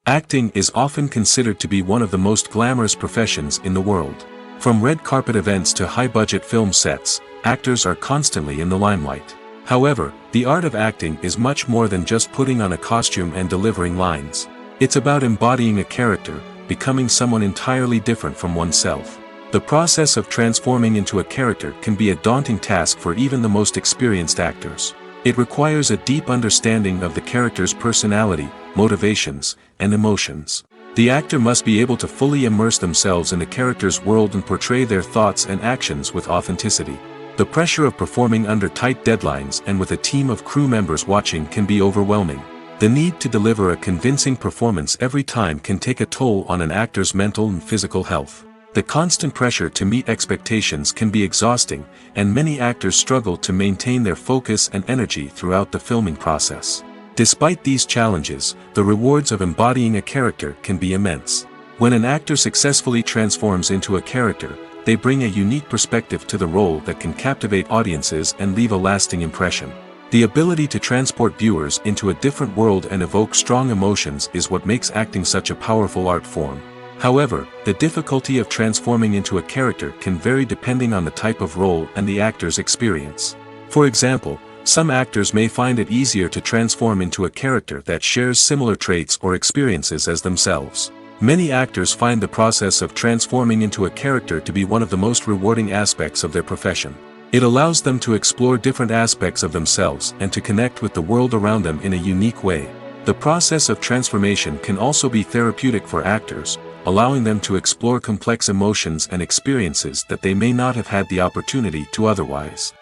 Acting is often considered to be one of the most glamorous professions in the world. From red carpet events to high-budget film sets, actors are constantly in the limelight. However, the art of acting is much more than just putting on a costume and delivering lines. It's about embodying a character, becoming someone entirely different from oneself. The process of transforming into a character can be a daunting task for even the most experienced actors. It requires a deep understanding of the character's personality, motivations, and emotions. The actor must be able to fully immerse themselves in the character's world and portray their thoughts and actions with authenticity. The pressure of performing under tight deadlines and with a team of crew members watching can be overwhelming. The need to deliver a convincing performance every time can take a toll on an actor's mental and physical health. The constant pressure to meet expectations can be exhausting, and many actors struggle to maintain their focus and energy throughout the filming process. Despite these challenges, the rewards of embodying a character can be immense. When an actor successfully transforms into a character, they bring a unique perspective to the role that can captivate audiences and leave a lasting impression. The ability to transport viewers into a different world and evoke strong emotions is what makes acting such a powerful art form. However, the difficulty of transforming into a character can vary depending on the type of role and the actor's experience. For example, Some actors may find it easier to transform into a character that shares similar traits or experiences as themselves. Many actors find the process of transforming into a character to be one of the most rewarding aspects of their profession. It allows them to explore different aspects of themselves and to connect with the world around them in a unique way. The process of transformation can also be therapeutic for actors, allowing them to explore complex emotions and experiences that they may not have had the opportunity to otherwise.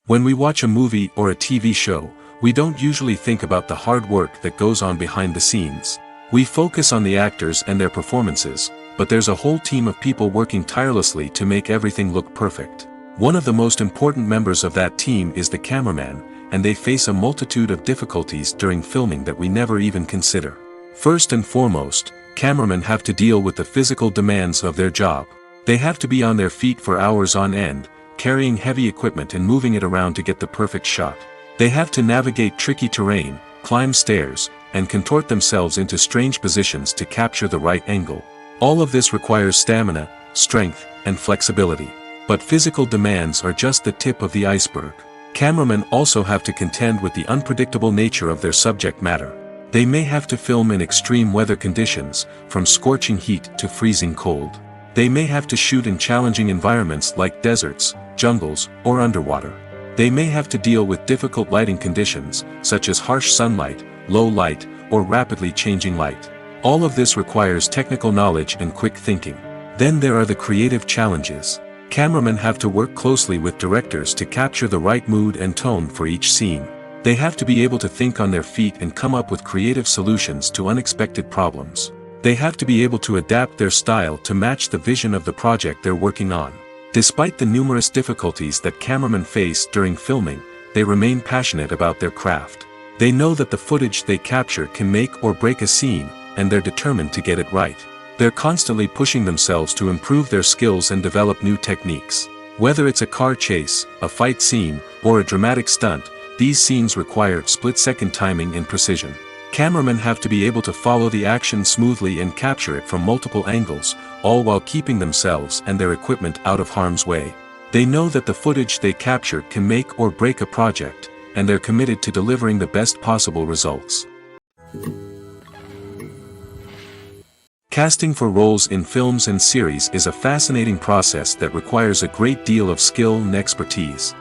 When we watch a movie or a TV show, we don't usually think about the hard work that goes on behind the scenes. We focus on the actors and their performances, but there's a whole team of people working tirelessly to make everything look perfect. One of the most important members of that team is the cameraman, and they face a multitude of difficulties during filming that we never even consider. First and foremost, cameramen have to deal with the physical demands of their job. They have to be on their feet for hours on end, carrying heavy equipment and moving it around to get the perfect shot. They have to navigate tricky terrain, climb stairs, and contort themselves into strange positions to capture the right angle. All of this requires stamina, strength, and flexibility. But physical demands are just the tip of the iceberg. Cameramen also have to contend with the unpredictable nature of their subject matter. They may have to film in extreme weather conditions, from scorching heat to freezing cold. They may have to shoot in challenging environments like deserts, jungles, or underwater. They may have to deal with difficult lighting conditions, such as harsh sunlight, low light, or rapidly changing light. All of this requires technical knowledge and quick thinking. Then there are the creative challenges. Cameramen have to work closely with directors to capture the right mood and tone for each scene. They have to be able to think on their feet and come up with creative solutions to unexpected problems. They have to be able to adapt their style to match the vision of the project they're working on. Despite the numerous difficulties that cameramen face during filming, they remain passionate about their craft. They know that the footage they capture can make or break a scene, and they're determined to get it right. They're constantly pushing themselves to improve their skills and develop new techniques. Whether it's a car chase, a fight scene, or a dramatic stunt, these scenes require split-second timing and precision. Cameramen have to be able to follow the action smoothly and capture it from multiple angles, all while keeping themselves and their equipment out of harm's way. They know that the footage they capture can make or break a project, and they're committed to delivering the best possible results. Casting for roles in films and series is a fascinating process that requires a great deal of skill and expertise.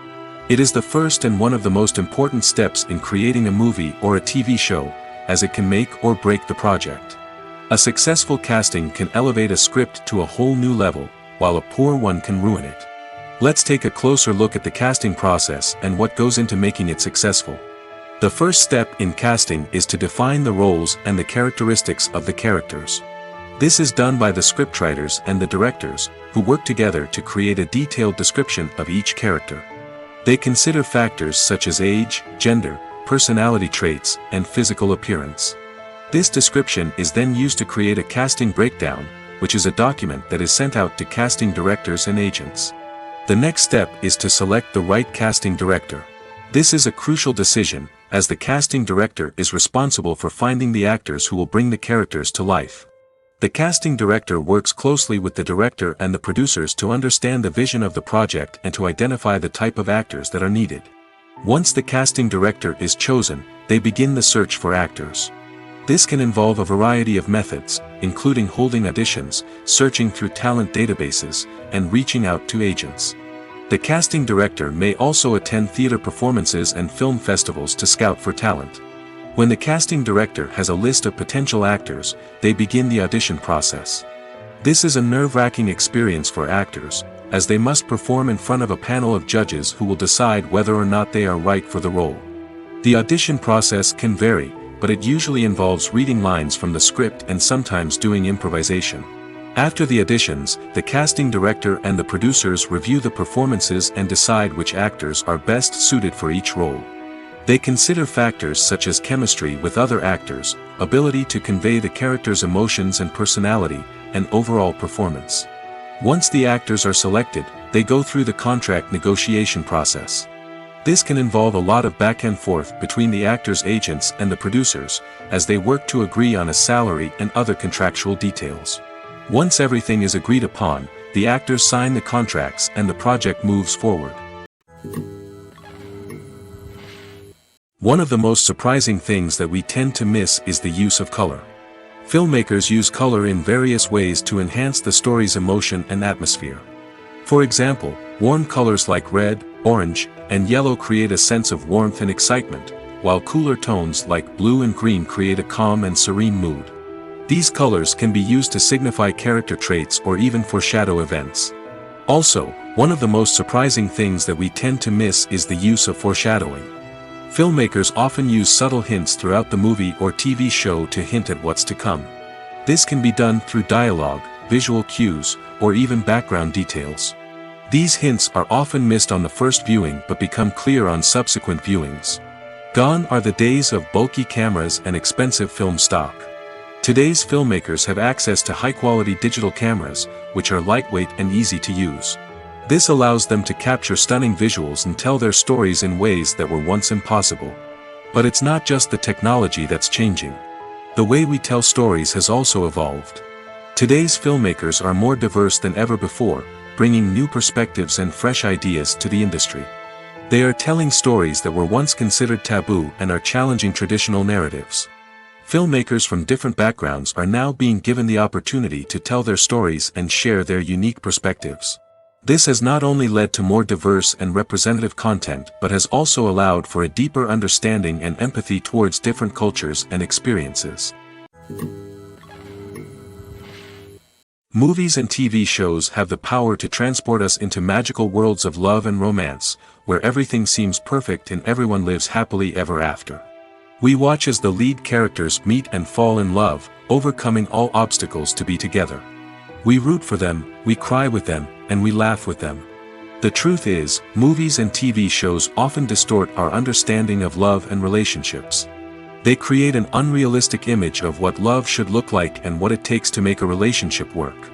It is the first and one of the most important steps in creating a movie or a TV show, as it can make or break the project. A successful casting can elevate a script to a whole new level, while a poor one can ruin it. Let's take a closer look at the casting process and what goes into making it successful. The first step in casting is to define the roles and the characteristics of the characters. This is done by the scriptwriters and the directors, who work together to create a detailed description of each character. They consider factors such as age, gender, personality traits, and physical appearance. This description is then used to create a casting breakdown, which is a document that is sent out to casting directors and agents. The next step is to select the right casting director. This is a crucial decision, as the casting director is responsible for finding the actors who will bring the characters to life. The casting director works closely with the director and the producers to understand the vision of the project and to identify the type of actors that are needed. Once the casting director is chosen, they begin the search for actors. This can involve a variety of methods, including holding auditions, searching through talent databases, and reaching out to agents. The casting director may also attend theater performances and film festivals to scout for talent. When the casting director has a list of potential actors, they begin the audition process. This is a nerve-wracking experience for actors, as they must perform in front of a panel of judges who will decide whether or not they are right for the role. The audition process can vary, but it usually involves reading lines from the script and sometimes doing improvisation. After the auditions, the casting director and the producers review the performances and decide which actors are best suited for each role. They consider factors such as chemistry with other actors, ability to convey the character's emotions and personality, and overall performance. Once the actors are selected, they go through the contract negotiation process. This can involve a lot of back and forth between the actors' agents and the producers, as they work to agree on a salary and other contractual details. Once everything is agreed upon, the actors sign the contracts and the project moves forward. One of the most surprising things that we tend to miss is the use of color. Filmmakers use color in various ways to enhance the story's emotion and atmosphere. For example, warm colors like red, orange, and yellow create a sense of warmth and excitement, while cooler tones like blue and green create a calm and serene mood. These colors can be used to signify character traits or even foreshadow events. Also, one of the most surprising things that we tend to miss is the use of foreshadowing. Filmmakers often use subtle hints throughout the movie or TV show to hint at what's to come. This can be done through dialogue, visual cues, or even background details. These hints are often missed on the first viewing but become clear on subsequent viewings. Gone are the days of bulky cameras and expensive film stock. Today's filmmakers have access to high-quality digital cameras, which are lightweight and easy to use. This allows them to capture stunning visuals and tell their stories in ways that were once impossible. But it's not just the technology that's changing. The way we tell stories has also evolved. Today's filmmakers are more diverse than ever before, bringing new perspectives and fresh ideas to the industry. They are telling stories that were once considered taboo and are challenging traditional narratives. Filmmakers from different backgrounds are now being given the opportunity to tell their stories and share their unique perspectives. This has not only led to more diverse and representative content but has also allowed for a deeper understanding and empathy towards different cultures and experiences. Movies and TV shows have the power to transport us into magical worlds of love and romance, where everything seems perfect and everyone lives happily ever after. We watch as the lead characters meet and fall in love, overcoming all obstacles to be together. We root for them, we cry with them, and we laugh with them. The truth is, movies and TV shows often distort our understanding of love and relationships. They create an unrealistic image of what love should look like and what it takes to make a relationship work.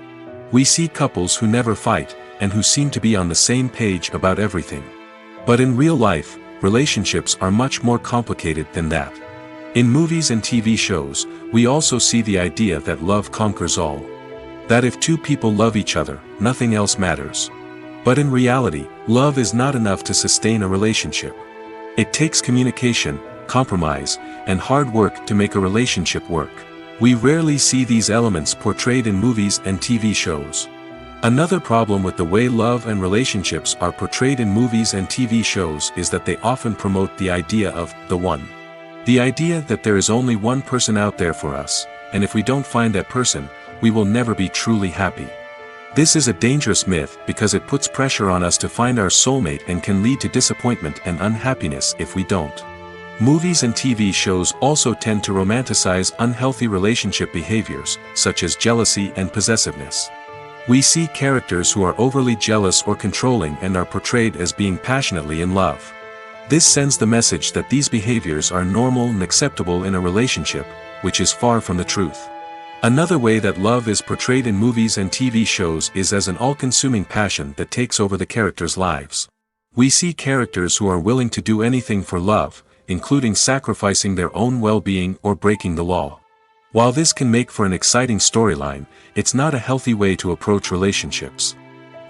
We see couples who never fight, and who seem to be on the same page about everything. But in real life, relationships are much more complicated than that. In movies and TV shows, we also see the idea that love conquers all. That if two people love each other, nothing else matters. But in reality, love is not enough to sustain a relationship. It takes communication, compromise, and hard work to make a relationship work. We rarely see these elements portrayed in movies and TV shows. Another problem with the way love and relationships are portrayed in movies and TV shows is that they often promote the idea of the one. The idea that there is only one person out there for us, and if we don't find that person, we will never be truly happy. This is a dangerous myth because it puts pressure on us to find our soulmate and can lead to disappointment and unhappiness if we don't. Movies and TV shows also tend to romanticize unhealthy relationship behaviors, such as jealousy and possessiveness. We see characters who are overly jealous or controlling and are portrayed as being passionately in love. This sends the message that these behaviors are normal and acceptable in a relationship, which is far from the truth. Another way that love is portrayed in movies and TV shows is as an all-consuming passion that takes over the characters' lives. We see characters who are willing to do anything for love, including sacrificing their own well-being or breaking the law. While this can make for an exciting storyline, it's not a healthy way to approach relationships.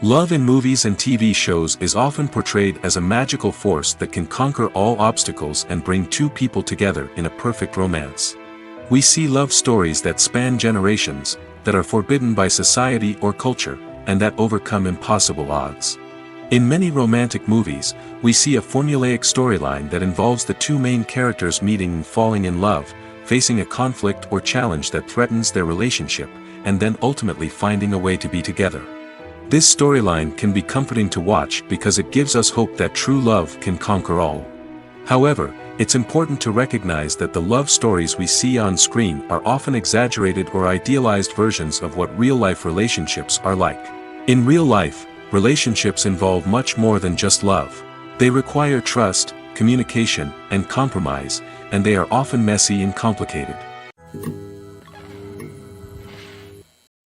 Love in movies and TV shows is often portrayed as a magical force that can conquer all obstacles and bring two people together in a perfect romance. We see love stories that span generations, that are forbidden by society or culture, and that overcome impossible odds. In many romantic movies, we see a formulaic storyline that involves the two main characters meeting and falling in love, facing a conflict or challenge that threatens their relationship, and then ultimately finding a way to be together. This storyline can be comforting to watch because it gives us hope that true love can conquer all. However, it's important to recognize that the love stories we see on screen are often exaggerated or idealized versions of what real-life relationships are like. In real life, relationships involve much more than just love. They require trust, communication, and compromise, and they are often messy and complicated.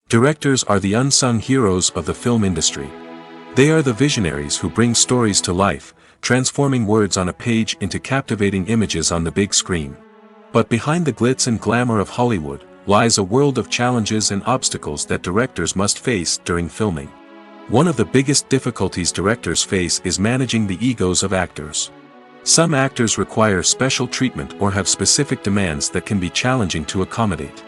Directors are the unsung heroes of the film industry. They are the visionaries who bring stories to life, transforming words on a page into captivating images on the big screen. But behind the glitz and glamour of Hollywood, lies a world of challenges and obstacles that directors must face during filming. One of the biggest difficulties directors face is managing the egos of actors. Some actors require special treatment or have specific demands that can be challenging to accommodate.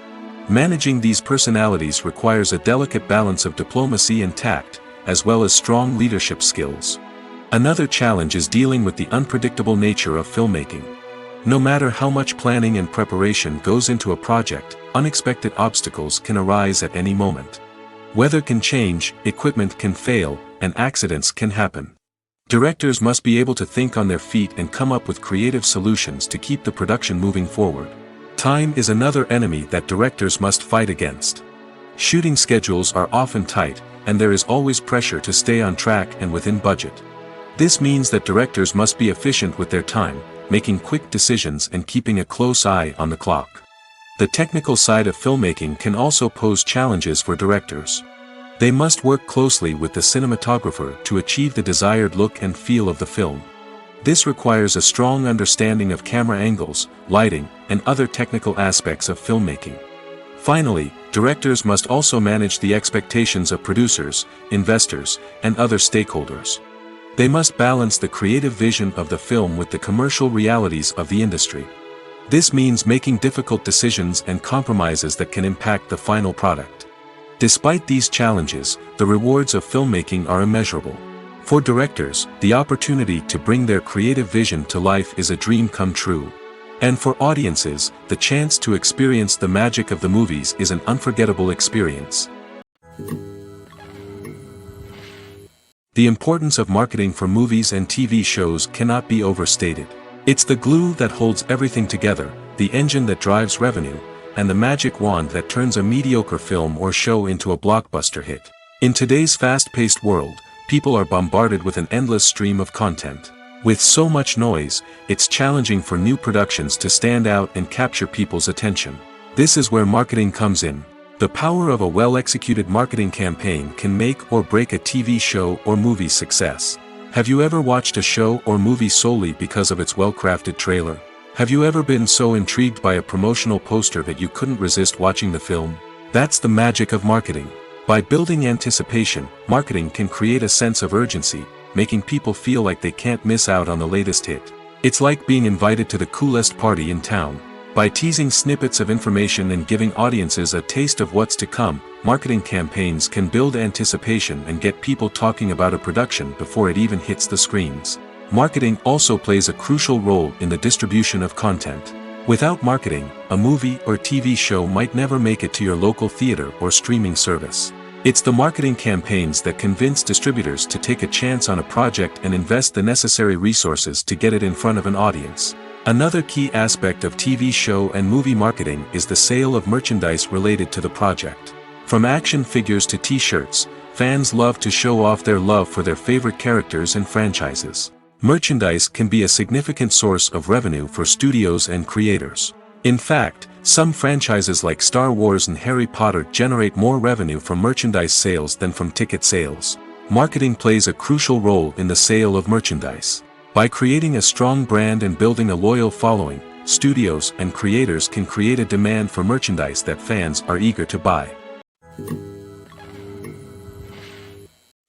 Managing these personalities requires a delicate balance of diplomacy and tact, as well as strong leadership skills. Another challenge is dealing with the unpredictable nature of filmmaking. No matter how much planning and preparation goes into a project, unexpected obstacles can arise at any moment. Weather can change, equipment can fail, and accidents can happen. Directors must be able to think on their feet and come up with creative solutions to keep the production moving forward. Time is another enemy that directors must fight against. Shooting schedules are often tight, and there is always pressure to stay on track and within budget. This means that directors must be efficient with their time, making quick decisions and keeping a close eye on the clock. The technical side of filmmaking can also pose challenges for directors. They must work closely with the cinematographer to achieve the desired look and feel of the film. This requires a strong understanding of camera angles, lighting, and other technical aspects of filmmaking. Finally, directors must also manage the expectations of producers, investors, and other stakeholders. They must balance the creative vision of the film with the commercial realities of the industry. This means making difficult decisions and compromises that can impact the final product. Despite these challenges, the rewards of filmmaking are immeasurable. For directors, the opportunity to bring their creative vision to life is a dream come true. And for audiences, the chance to experience the magic of the movies is an unforgettable experience. The importance of marketing for movies and TV shows cannot be overstated. It's the glue that holds everything together, the engine that drives revenue, and the magic wand that turns a mediocre film or show into a blockbuster hit. In today's fast-paced world, people are bombarded with an endless stream of content. With so much noise, it's challenging for new productions to stand out and capture people's attention. This is where marketing comes in. The power of a well-executed marketing campaign can make or break a TV show or movie's success. Have you ever watched a show or movie solely because of its well-crafted trailer? Have you ever been so intrigued by a promotional poster that you couldn't resist watching the film? That's the magic of marketing. By building anticipation, marketing can create a sense of urgency, making people feel like they can't miss out on the latest hit. It's like being invited to the coolest party in town. By teasing snippets of information and giving audiences a taste of what's to come, marketing campaigns can build anticipation and get people talking about a production before it even hits the screens. Marketing also plays a crucial role in the distribution of content. Without marketing, a movie or TV show might never make it to your local theater or streaming service. It's the marketing campaigns that convince distributors to take a chance on a project and invest the necessary resources to get it in front of an audience. Another key aspect of TV show and movie marketing is the sale of merchandise related to the project. From action figures to t-shirts, fans love to show off their love for their favorite characters and franchises. Merchandise can be a significant source of revenue for studios and creators. In fact, some franchises like Star Wars and Harry Potter generate more revenue from merchandise sales than from ticket sales. Marketing plays a crucial role in the sale of merchandise. By creating a strong brand and building a loyal following, studios and creators can create a demand for merchandise that fans are eager to buy.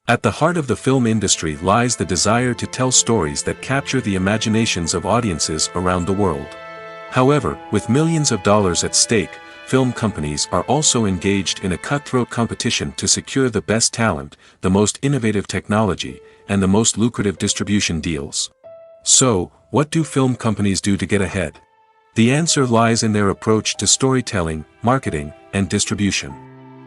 At the heart of the film industry lies the desire to tell stories that capture the imaginations of audiences around the world. However, with millions of dollars at stake, film companies are also engaged in a cutthroat competition to secure the best talent, the most innovative technology, and the most lucrative distribution deals. So, what do film companies do to get ahead? The answer lies in their approach to storytelling, marketing, and distribution.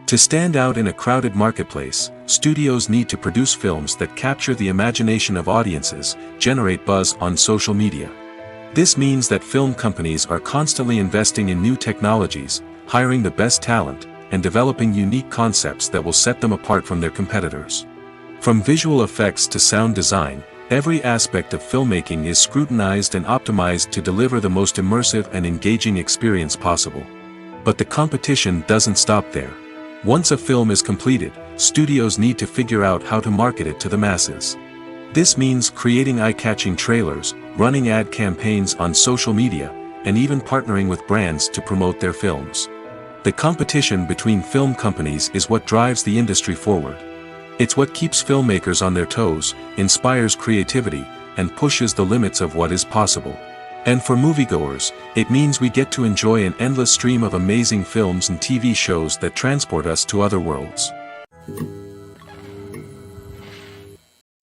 To stand out in a crowded marketplace, studios need to produce films that capture the imagination of audiences, generate buzz on social media. This means that film companies are constantly investing in new technologies, hiring the best talent, and developing unique concepts that will set them apart from their competitors. From visual effects to sound design, every aspect of filmmaking is scrutinized and optimized to deliver the most immersive and engaging experience possible. But the competition doesn't stop there. Once a film is completed, studios need to figure out how to market it to the masses. This means creating eye-catching trailers, running ad campaigns on social media, and even partnering with brands to promote their films. The competition between film companies is what drives the industry forward. It's what keeps filmmakers on their toes, inspires creativity, and pushes the limits of what is possible. And for moviegoers, it means we get to enjoy an endless stream of amazing films and TV shows that transport us to other worlds.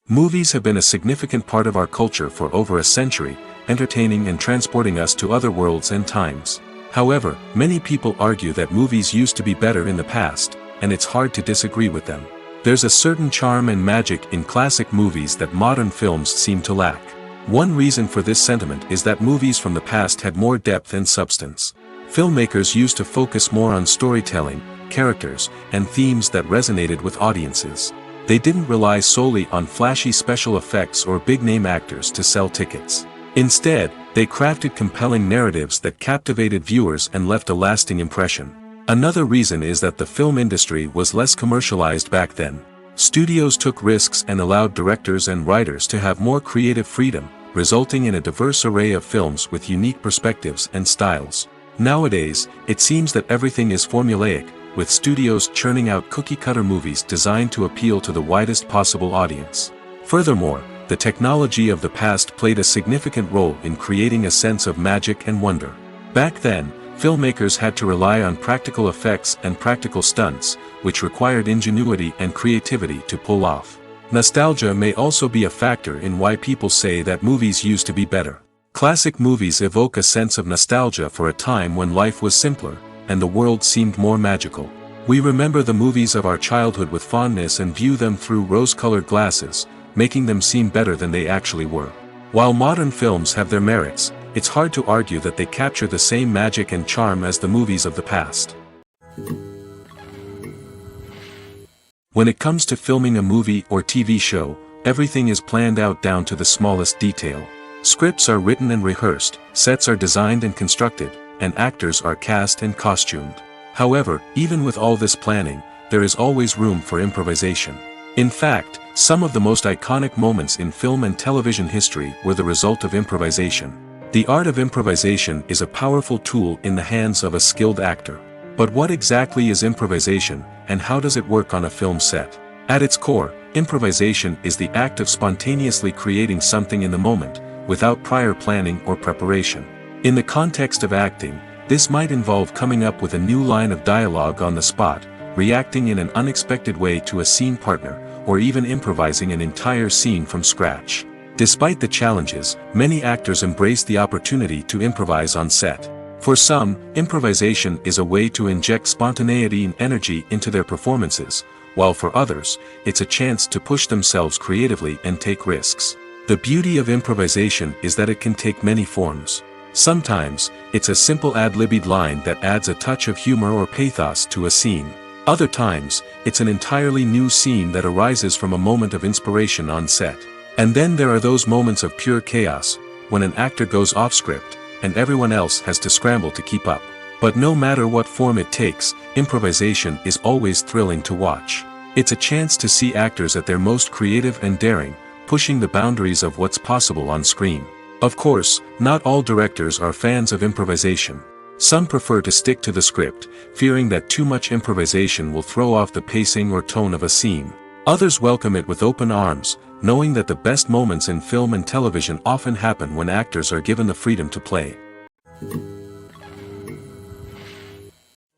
Movies have been a significant part of our culture for over a century, entertaining and transporting us to other worlds and times. However, many people argue that movies used to be better in the past, and it's hard to disagree with them. There's a certain charm and magic in classic movies that modern films seem to lack. One reason for this sentiment is that movies from the past had more depth and substance. Filmmakers used to focus more on storytelling, characters, and themes that resonated with audiences. They didn't rely solely on flashy special effects or big-name actors to sell tickets. Instead, they crafted compelling narratives that captivated viewers and left a lasting impression. Another reason is that the film industry was less commercialized back then. Studios took risks and allowed directors and writers to have more creative freedom, resulting in a diverse array of films with unique perspectives and styles. Nowadays, it seems that everything is formulaic, with studios churning out cookie-cutter movies designed to appeal to the widest possible audience. Furthermore, the technology of the past played a significant role in creating a sense of magic and wonder. Back then, filmmakers had to rely on practical effects and practical stunts, which required ingenuity and creativity to pull off. Nostalgia may also be a factor in why people say that movies used to be better. Classic movies evoke a sense of nostalgia for a time when life was simpler, and the world seemed more magical. We remember the movies of our childhood with fondness and view them through rose-colored glasses, making them seem better than they actually were. While modern films have their merits, it's hard to argue that they capture the same magic and charm as the movies of the past. When it comes to filming a movie or TV show, everything is planned out down to the smallest detail. Scripts are written and rehearsed, sets are designed and constructed, and actors are cast and costumed. However, even with all this planning, there is always room for improvisation. In fact, some of the most iconic moments in film and television history were the result of improvisation. The art of improvisation is a powerful tool in the hands of a skilled actor. But what exactly is improvisation, and how does it work on a film set? At its core, improvisation is the act of spontaneously creating something in the moment, without prior planning or preparation. In the context of acting, this might involve coming up with a new line of dialogue on the spot, reacting in an unexpected way to a scene partner, or even improvising an entire scene from scratch. Despite the challenges, many actors embrace the opportunity to improvise on set. For some, improvisation is a way to inject spontaneity and energy into their performances, while for others, it's a chance to push themselves creatively and take risks. The beauty of improvisation is that it can take many forms. Sometimes, it's a simple ad-libbed line that adds a touch of humor or pathos to a scene. Other times, it's an entirely new scene that arises from a moment of inspiration on set. And then there are those moments of pure chaos, when an actor goes off script, and everyone else has to scramble to keep up. But no matter what form it takes, improvisation is always thrilling to watch. It's a chance to see actors at their most creative and daring, pushing the boundaries of what's possible on screen. Of course, not all directors are fans of improvisation. Some prefer to stick to the script, fearing that too much improvisation will throw off the pacing or tone of a scene. Others welcome it with open arms, knowing that the best moments in film and television often happen when actors are given the freedom to play.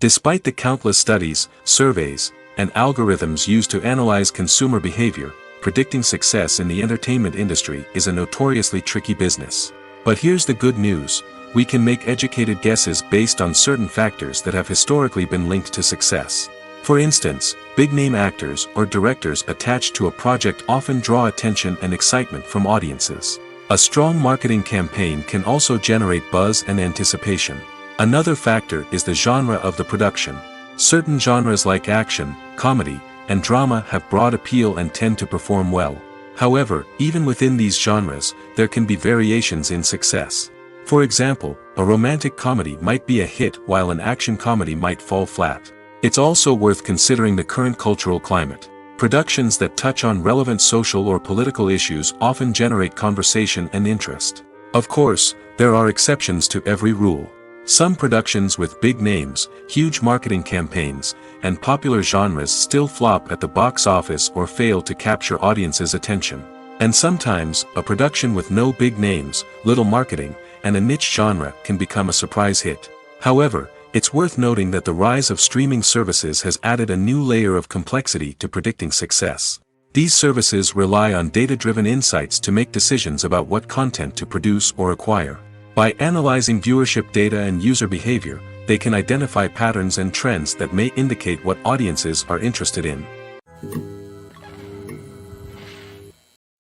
Despite the countless studies, surveys, and algorithms used to analyze consumer behavior, predicting success in the entertainment industry is a notoriously tricky business. But here's the good news: we can make educated guesses based on certain factors that have historically been linked to success. For instance, big-name actors or directors attached to a project often draw attention and excitement from audiences. A strong marketing campaign can also generate buzz and anticipation. Another factor is the genre of the production. Certain genres like action, comedy, and drama have broad appeal and tend to perform well. However, even within these genres, there can be variations in success. For example, a romantic comedy might be a hit while an action comedy might fall flat. It's also worth considering the current cultural climate. Productions that touch on relevant social or political issues often generate conversation and interest. Of course, there are exceptions to every rule. Some productions with big names, huge marketing campaigns, and popular genres still flop at the box office or fail to capture audiences' attention. And sometimes, a production with no big names, little marketing, and a niche genre can become a surprise hit. However, it's worth noting that the rise of streaming services has added a new layer of complexity to predicting success. These services rely on data-driven insights to make decisions about what content to produce or acquire. By analyzing viewership data and user behavior, they can identify patterns and trends that may indicate what audiences are interested in.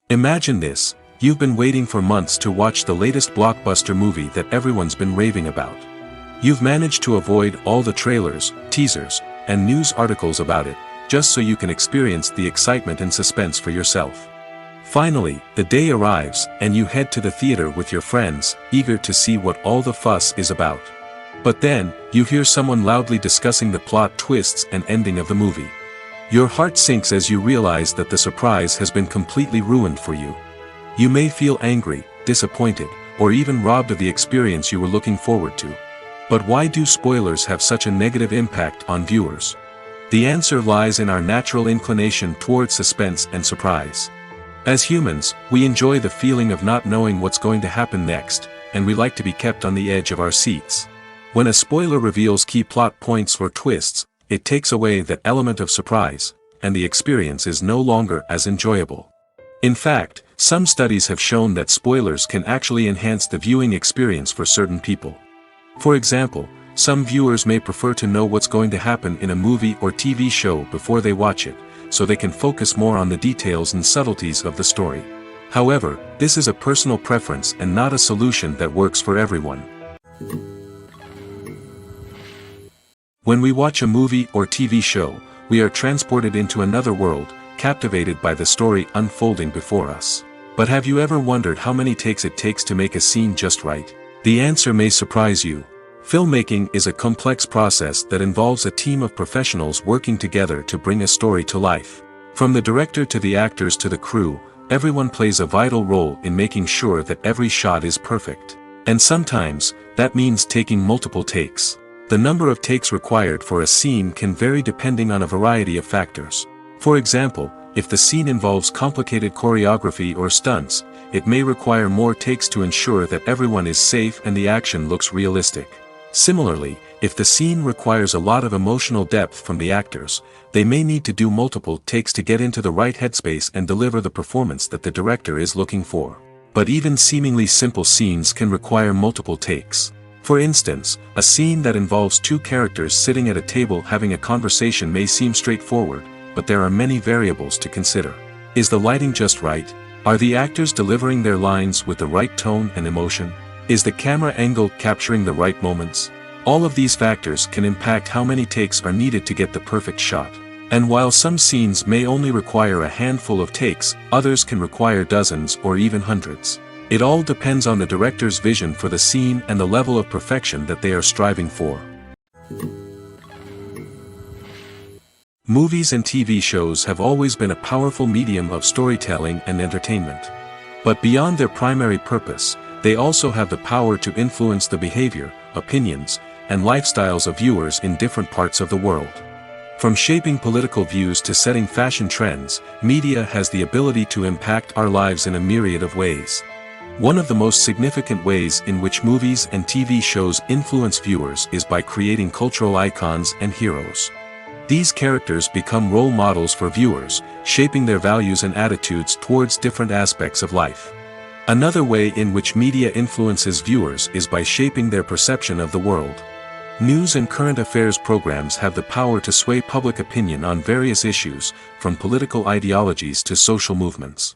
Imagine this: you've been waiting for months to watch the latest blockbuster movie that everyone's been raving about. You've managed to avoid all the trailers, teasers, and news articles about it, just so you can experience the excitement and suspense for yourself. Finally, the day arrives, and you head to the theater with your friends, eager to see what all the fuss is about. But then, you hear someone loudly discussing the plot twists and ending of the movie. Your heart sinks as you realize that the surprise has been completely ruined for you. You may feel angry, disappointed, or even robbed of the experience you were looking forward to. But why do spoilers have such a negative impact on viewers? The answer lies in our natural inclination towards suspense and surprise. As humans, we enjoy the feeling of not knowing what's going to happen next, and we like to be kept on the edge of our seats. When a spoiler reveals key plot points or twists, it takes away that element of surprise, and the experience is no longer as enjoyable. In fact, some studies have shown that spoilers can actually enhance the viewing experience for certain people. For example, some viewers may prefer to know what's going to happen in a movie or TV show before they watch it, so they can focus more on the details and subtleties of the story. However, this is a personal preference and not a solution that works for everyone. When we watch a movie or TV show, we are transported into another world, captivated by the story unfolding before us. But have you ever wondered how many takes it takes to make a scene just right? The answer may surprise you. Filmmaking is a complex process that involves a team of professionals working together to bring a story to life. From the director to the actors to the crew, everyone plays a vital role in making sure that every shot is perfect. And sometimes, that means taking multiple takes. The number of takes required for a scene can vary depending on a variety of factors. For example, if the scene involves complicated choreography or stunts, it may require more takes to ensure that everyone is safe and the action looks realistic. Similarly, if the scene requires a lot of emotional depth from the actors, they may need to do multiple takes to get into the right headspace and deliver the performance that the director is looking for. But even seemingly simple scenes can require multiple takes. For instance, a scene that involves two characters sitting at a table having a conversation may seem straightforward, but there are many variables to consider. Is the lighting just right? Are the actors delivering their lines with the right tone and emotion? Is the camera angle capturing the right moments? All of these factors can impact how many takes are needed to get the perfect shot. And while some scenes may only require a handful of takes, others can require dozens or even hundreds. It all depends on the director's vision for the scene and the level of perfection that they are striving for. Movies and TV shows have always been a powerful medium of storytelling and entertainment. But beyond their primary purpose, they also have the power to influence the behavior, opinions, and lifestyles of viewers in different parts of the world. From shaping political views to setting fashion trends, media has the ability to impact our lives in a myriad of ways. One of the most significant ways in which movies and TV shows influence viewers is by creating cultural icons and heroes. These characters become role models for viewers, shaping their values and attitudes towards different aspects of life. Another way in which media influences viewers is by shaping their perception of the world. News and current affairs programs have the power to sway public opinion on various issues, from political ideologies to social movements.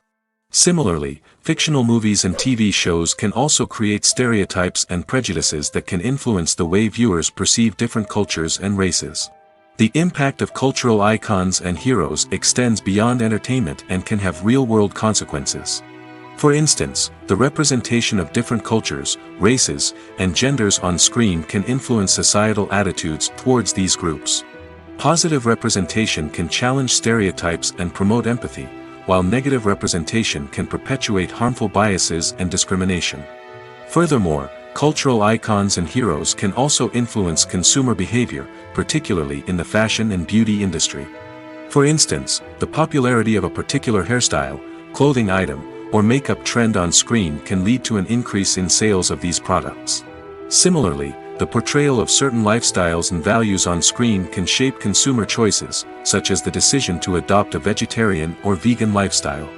Similarly, fictional movies and TV shows can also create stereotypes and prejudices that can influence the way viewers perceive different cultures and races. The impact of cultural icons and heroes extends beyond entertainment and can have real-world consequences. For instance, the representation of different cultures, races, and genders on screen can influence societal attitudes towards these groups. Positive representation can challenge stereotypes and promote empathy, while negative representation can perpetuate harmful biases and discrimination. Furthermore, Cultural icons and heroes can also influence consumer behavior, particularly in the fashion and beauty industry. For instance, the popularity of a particular hairstyle, clothing item, or makeup trend on screen can lead to an increase in sales of these products. Similarly, the portrayal of certain lifestyles and values on screen can shape consumer choices, such as the decision to adopt a vegetarian or vegan lifestyle.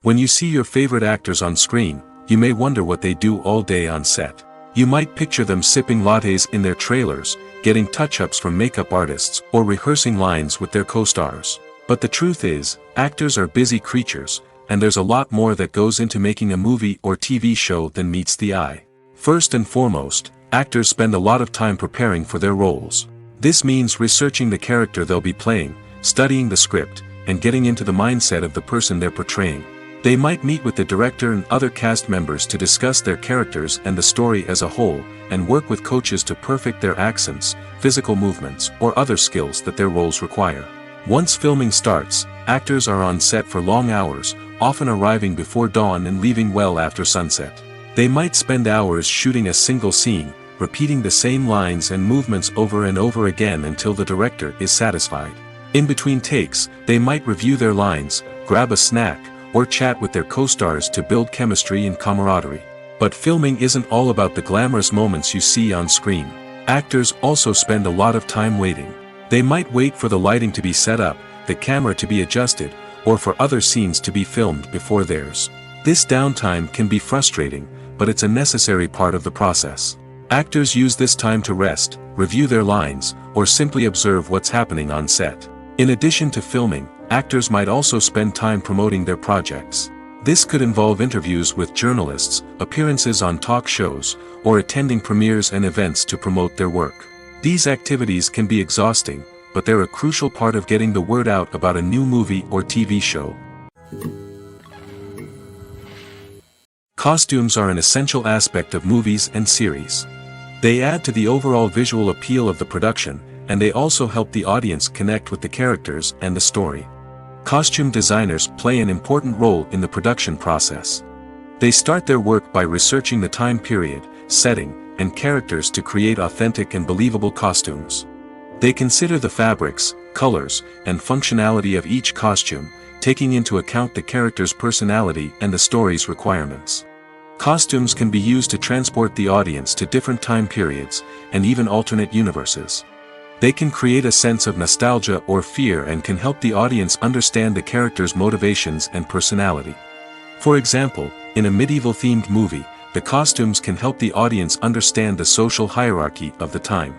When you see your favorite actors on screen, you may wonder what they do all day on set. You might picture them sipping lattes in their trailers, getting touch-ups from makeup artists, or rehearsing lines with their co-stars. But the truth is, actors are busy creatures, and there's a lot more that goes into making a movie or TV show than meets the eye. First and foremost, actors spend a lot of time preparing for their roles. This means researching the character they'll be playing, studying the script, and getting into the mindset of the person they're portraying. They might meet with the director and other cast members to discuss their characters and the story as a whole, and work with coaches to perfect their accents, physical movements, or other skills that their roles require. Once filming starts, actors are on set for long hours, often arriving before dawn and leaving well after sunset. They might spend hours shooting a single scene, repeating the same lines and movements over and over again until the director is satisfied. In between takes, they might review their lines, grab a snack, or chat with their co-stars to build chemistry and camaraderie. But filming isn't all about the glamorous moments you see on screen. Actors also spend a lot of time waiting. They might wait for the lighting to be set up, the camera to be adjusted, or for other scenes to be filmed before theirs. This downtime can be frustrating, but it's a necessary part of the process. Actors use this time to rest, review their lines, or simply observe what's happening on set. In addition to filming, actors might also spend time promoting their projects. This could involve interviews with journalists, appearances on talk shows, or attending premieres and events to promote their work. These activities can be exhausting, but they're a crucial part of getting the word out about a new movie or TV show. Costumes are an essential aspect of movies and series. They add to the overall visual appeal of the production, and they also help the audience connect with the characters and the story. Costume designers play an important role in the production process. They start their work by researching the time period, setting, and characters to create authentic and believable costumes. They consider the fabrics, colors, and functionality of each costume, taking into account the character's personality and the story's requirements. Costumes can be used to transport the audience to different time periods, and even alternate universes. They can create a sense of nostalgia or fear and can help the audience understand the character's motivations and personality. For example, in a medieval-themed movie, the costumes can help the audience understand the social hierarchy of the time.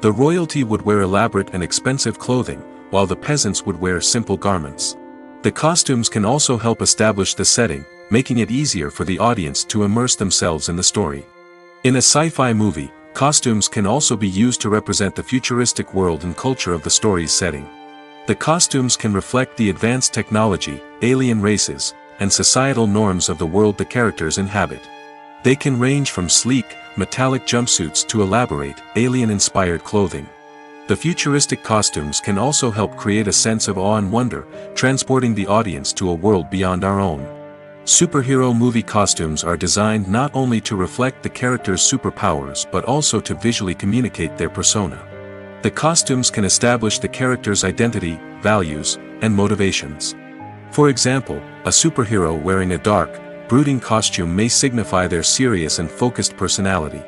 The royalty would wear elaborate and expensive clothing, while the peasants would wear simple garments. The costumes can also help establish the setting, making it easier for the audience to immerse themselves in the story. In a sci-fi movie, costumes can also be used to represent the futuristic world and culture of the story's setting. The costumes can reflect the advanced technology, alien races, and societal norms of the world the characters inhabit. They can range from sleek, metallic jumpsuits to elaborate, alien-inspired clothing. The futuristic costumes can also help create a sense of awe and wonder, transporting the audience to a world beyond our own. Superhero movie costumes are designed not only to reflect the character's superpowers but also to visually communicate their persona. The costumes can establish the character's identity, values, and motivations. For example, a superhero wearing a dark, brooding costume may signify their serious and focused personality.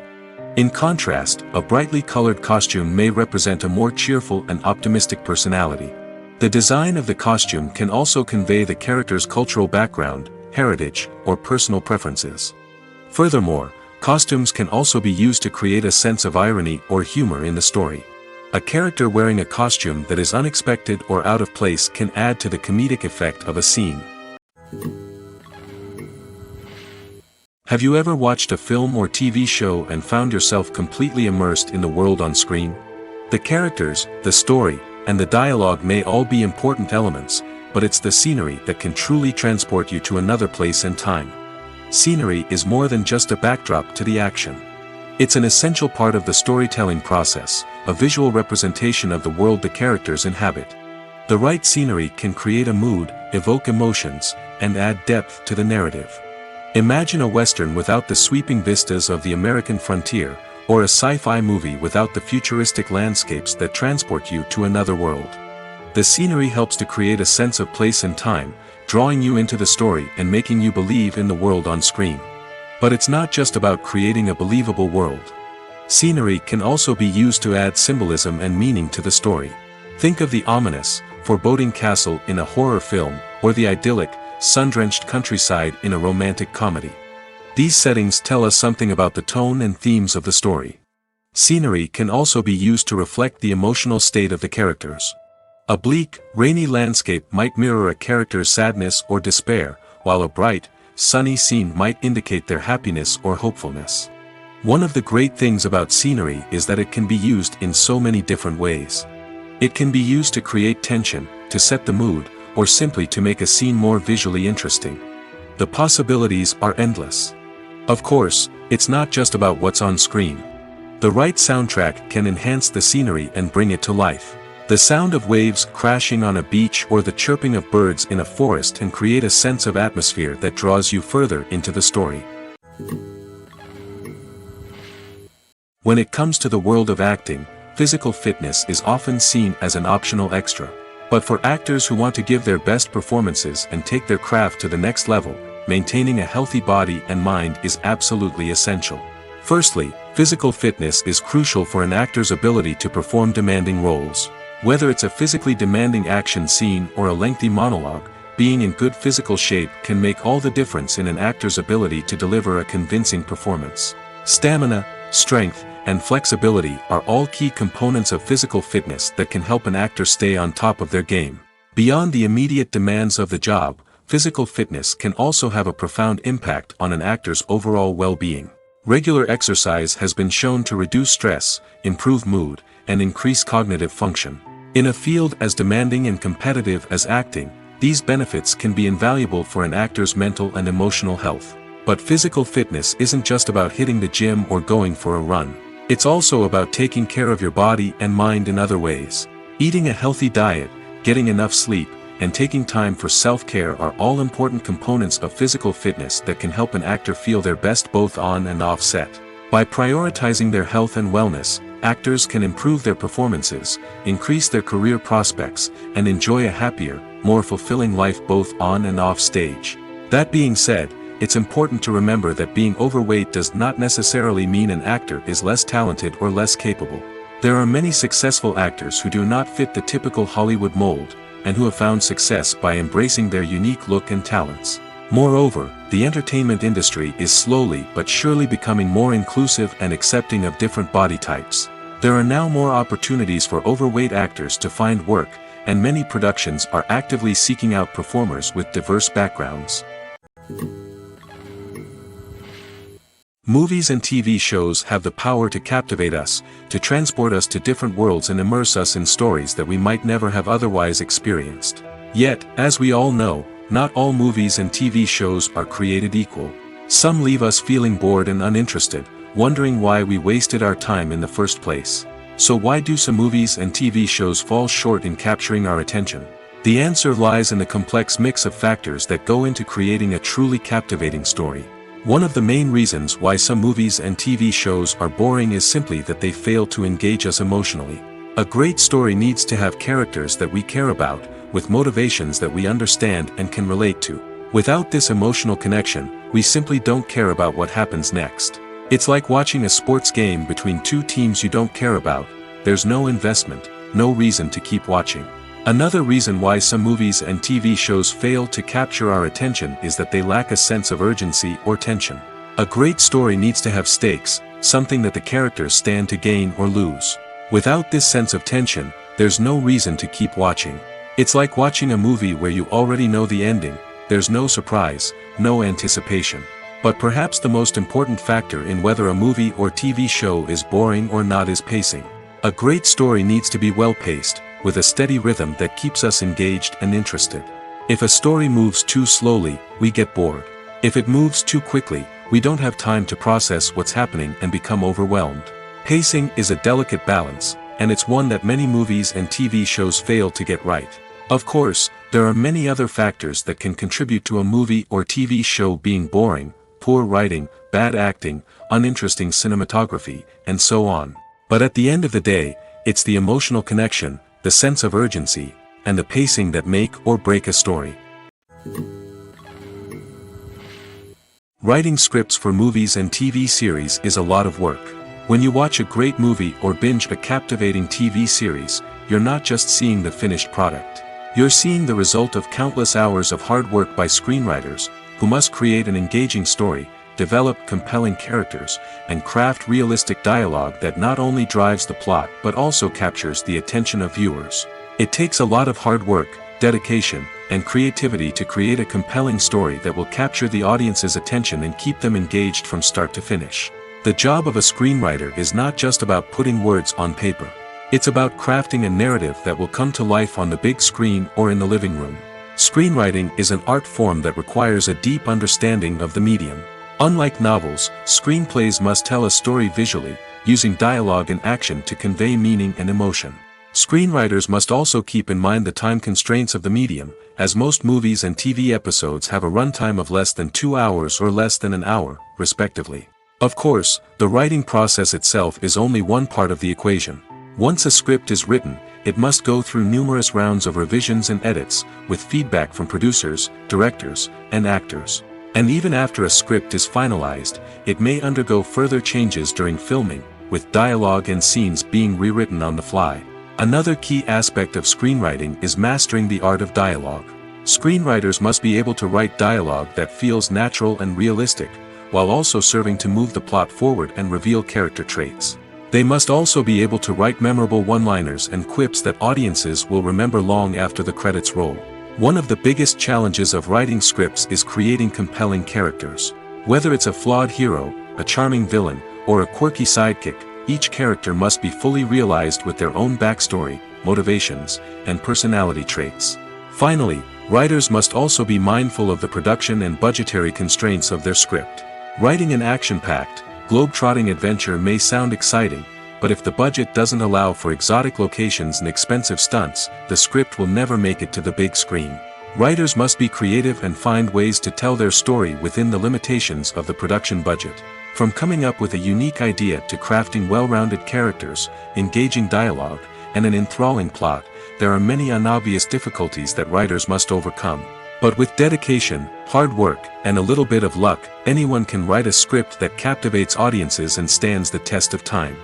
In contrast, a brightly colored costume may represent a more cheerful and optimistic personality. The design of the costume can also convey the character's cultural background, heritage, or personal preferences. Furthermore, costumes can also be used to create a sense of irony or humor in the story. A character wearing a costume that is unexpected or out of place can add to the comedic effect of a scene. Have you ever watched a film or TV show and found yourself completely immersed in the world on screen? The characters, the story, and the dialogue may all be important elements, but it's the scenery that can truly transport you to another place and time. Scenery is more than just a backdrop to the action. It's an essential part of the storytelling process, a visual representation of the world the characters inhabit. The right scenery can create a mood, evoke emotions, and add depth to the narrative. Imagine a western without the sweeping vistas of the American frontier, or a sci-fi movie without the futuristic landscapes that transport you to another world. The scenery helps to create a sense of place and time, drawing you into the story and making you believe in the world on screen. But it's not just about creating a believable world. Scenery can also be used to add symbolism and meaning to the story. Think of the ominous, foreboding castle in a horror film, or the idyllic, sun-drenched countryside in a romantic comedy. These settings tell us something about the tone and themes of the story. Scenery can also be used to reflect the emotional state of the characters. A bleak, rainy landscape might mirror a character's sadness or despair, while a bright, sunny scene might indicate their happiness or hopefulness. One of the great things about scenery is that it can be used in so many different ways. It can be used to create tension, to set the mood, or simply to make a scene more visually interesting. The possibilities are endless. Of course, it's not just about what's on screen. The right soundtrack can enhance the scenery and bring it to life. The sound of waves crashing on a beach or the chirping of birds in a forest can create a sense of atmosphere that draws you further into the story. When it comes to the world of acting, physical fitness is often seen as an optional extra. But for actors who want to give their best performances and take their craft to the next level, maintaining a healthy body and mind is absolutely essential. Firstly, physical fitness is crucial for an actor's ability to perform demanding roles. Whether it's a physically demanding action scene or a lengthy monologue, being in good physical shape can make all the difference in an actor's ability to deliver a convincing performance. Stamina, strength, and flexibility are all key components of physical fitness that can help an actor stay on top of their game. Beyond the immediate demands of the job, physical fitness can also have a profound impact on an actor's overall well-being. Regular exercise has been shown to reduce stress, improve mood, and increase cognitive function. In a field as demanding and competitive as acting, these benefits can be invaluable for an actor's mental and emotional health. But physical fitness isn't just about hitting the gym or going for a run. It's also about taking care of your body and mind in other ways. Eating a healthy diet, getting enough sleep, and taking time for self-care are all important components of physical fitness that can help an actor feel their best both on and off set. By prioritizing their health and wellness, actors can improve their performances, increase their career prospects, and enjoy a happier, more fulfilling life both on and off stage. That being said, it's important to remember that being overweight does not necessarily mean an actor is less talented or less capable. There are many successful actors who do not fit the typical Hollywood mold, and who have found success by embracing their unique look and talents. Moreover, the entertainment industry is slowly but surely becoming more inclusive and accepting of different body types. There are now more opportunities for overweight actors to find work, and many productions are actively seeking out performers with diverse backgrounds. Movies and TV shows have the power to captivate us, to transport us to different worlds and immerse us in stories that we might never have otherwise experienced. Yet, as we all know, not all movies and TV shows are created equal. Some leave us feeling bored and uninterested, wondering why we wasted our time in the first place. So why do some movies and TV shows fall short in capturing our attention? The answer lies in the complex mix of factors that go into creating a truly captivating story. One of the main reasons why some movies and TV shows are boring is simply that they fail to engage us emotionally. A great story needs to have characters that we care about, with motivations that we understand and can relate to. Without this emotional connection, we simply don't care about what happens next. It's like watching a sports game between two teams you don't care about. There's no investment, no reason to keep watching. Another reason why some movies and TV shows fail to capture our attention is that they lack a sense of urgency or tension. A great story needs to have stakes, something that the characters stand to gain or lose. Without this sense of tension, there's no reason to keep watching. It's like watching a movie where you already know the ending, there's no surprise, no anticipation. But perhaps the most important factor in whether a movie or TV show is boring or not is pacing. A great story needs to be well-paced, with a steady rhythm that keeps us engaged and interested. If a story moves too slowly, we get bored. If it moves too quickly, we don't have time to process what's happening and become overwhelmed. Pacing is a delicate balance, and it's one that many movies and TV shows fail to get right. Of course, there are many other factors that can contribute to a movie or TV show being boring, poor writing, bad acting, uninteresting cinematography, and so on. But at the end of the day, it's the emotional connection, the sense of urgency, and the pacing that make or break a story. Writing scripts for movies and TV series is a lot of work. When you watch a great movie or binge a captivating TV series, you're not just seeing the finished product. You're seeing the result of countless hours of hard work by screenwriters, who must create an engaging story, develop compelling characters, and craft realistic dialogue that not only drives the plot but also captures the attention of viewers. It takes a lot of hard work, dedication, and creativity to create a compelling story that will capture the audience's attention and keep them engaged from start to finish. The job of a screenwriter is not just about putting words on paper. It's about crafting a narrative that will come to life on the big screen or in the living room. Screenwriting is an art form that requires a deep understanding of the medium. Unlike novels, screenplays must tell a story visually, using dialogue and action to convey meaning and emotion. Screenwriters must also keep in mind the time constraints of the medium, as most movies and TV episodes have a runtime of less than 2 hours or less than an hour, respectively. Of course, the writing process itself is only one part of the equation. Once a script is written, it must go through numerous rounds of revisions and edits, with feedback from producers, directors, and actors. And even after a script is finalized, it may undergo further changes during filming, with dialogue and scenes being rewritten on the fly. Another key aspect of screenwriting is mastering the art of dialogue. Screenwriters must be able to write dialogue that feels natural and realistic, while also serving to move the plot forward and reveal character traits. They must also be able to write memorable one-liners and quips that audiences will remember long after the credits roll. One of the biggest challenges of writing scripts is creating compelling characters. Whether it's a flawed hero, a charming villain, or a quirky sidekick, each character must be fully realized with their own backstory, motivations, and personality traits. Finally, writers must also be mindful of the production and budgetary constraints of their script. Writing an action-packed, globe-trotting adventure may sound exciting, but if the budget doesn't allow for exotic locations and expensive stunts, the script will never make it to the big screen. Writers must be creative and find ways to tell their story within the limitations of the production budget. From coming up with a unique idea to crafting well-rounded characters, engaging dialogue, and an enthralling plot, there are many unobvious difficulties that writers must overcome. But with dedication, hard work, and a little bit of luck, anyone can write a script that captivates audiences and stands the test of time.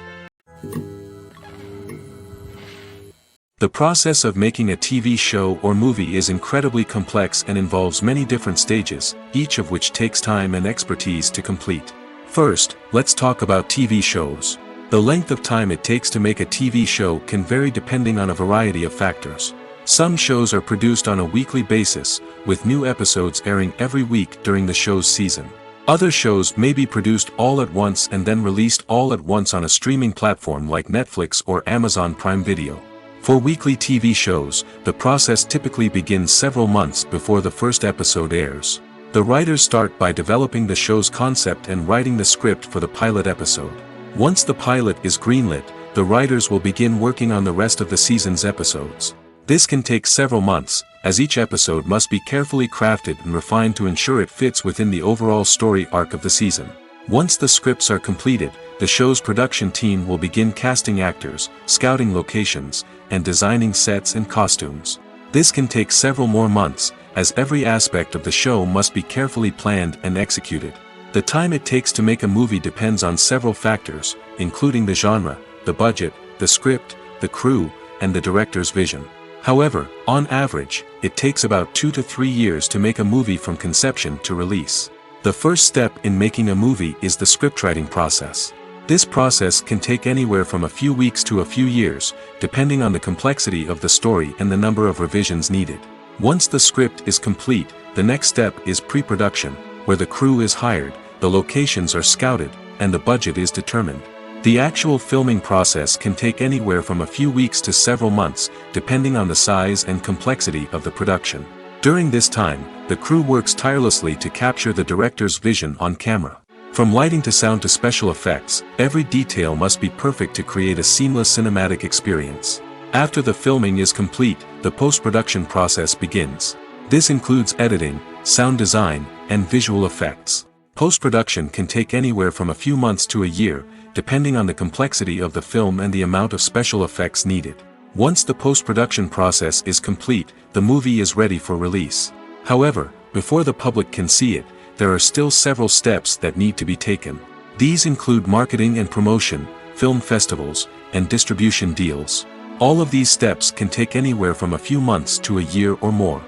The process of making a TV show or movie is incredibly complex and involves many different stages, each of which takes time and expertise to complete. First, let's talk about TV shows. The length of time it takes to make a TV show can vary depending on a variety of factors. Some shows are produced on a weekly basis, with new episodes airing every week during the show's season. Other shows may be produced all at once and then released all at once on a streaming platform like Netflix or Amazon Prime Video. For weekly TV shows, the process typically begins several months before the first episode airs. The writers start by developing the show's concept and writing the script for the pilot episode. Once the pilot is greenlit, the writers will begin working on the rest of the season's episodes. This can take several months, as each episode must be carefully crafted and refined to ensure it fits within the overall story arc of the season. Once the scripts are completed, the show's production team will begin casting actors, scouting locations, and designing sets and costumes. This can take several more months, as every aspect of the show must be carefully planned and executed. The time it takes to make a movie depends on several factors, including the genre, the budget, the script, the crew, and the director's vision. However, on average, it takes about 2 to 3 years to make a movie from conception to release. The first step in making a movie is the scriptwriting process. This process can take anywhere from a few weeks to a few years, depending on the complexity of the story and the number of revisions needed. Once the script is complete, the next step is pre-production, where the crew is hired, the locations are scouted, and the budget is determined. The actual filming process can take anywhere from a few weeks to several months, depending on the size and complexity of the production. During this time, the crew works tirelessly to capture the director's vision on camera. From lighting to sound to special effects, every detail must be perfect to create a seamless cinematic experience. After the filming is complete, the post-production process begins. This includes editing, sound design, and visual effects. Post-production can take anywhere from a few months to a year, depending on the complexity of the film and the amount of special effects needed. Once the post-production process is complete, the movie is ready for release. However, before the public can see it, there are still several steps that need to be taken. These include marketing and promotion, film festivals, and distribution deals. All of these steps can take anywhere from a few months to a year or more.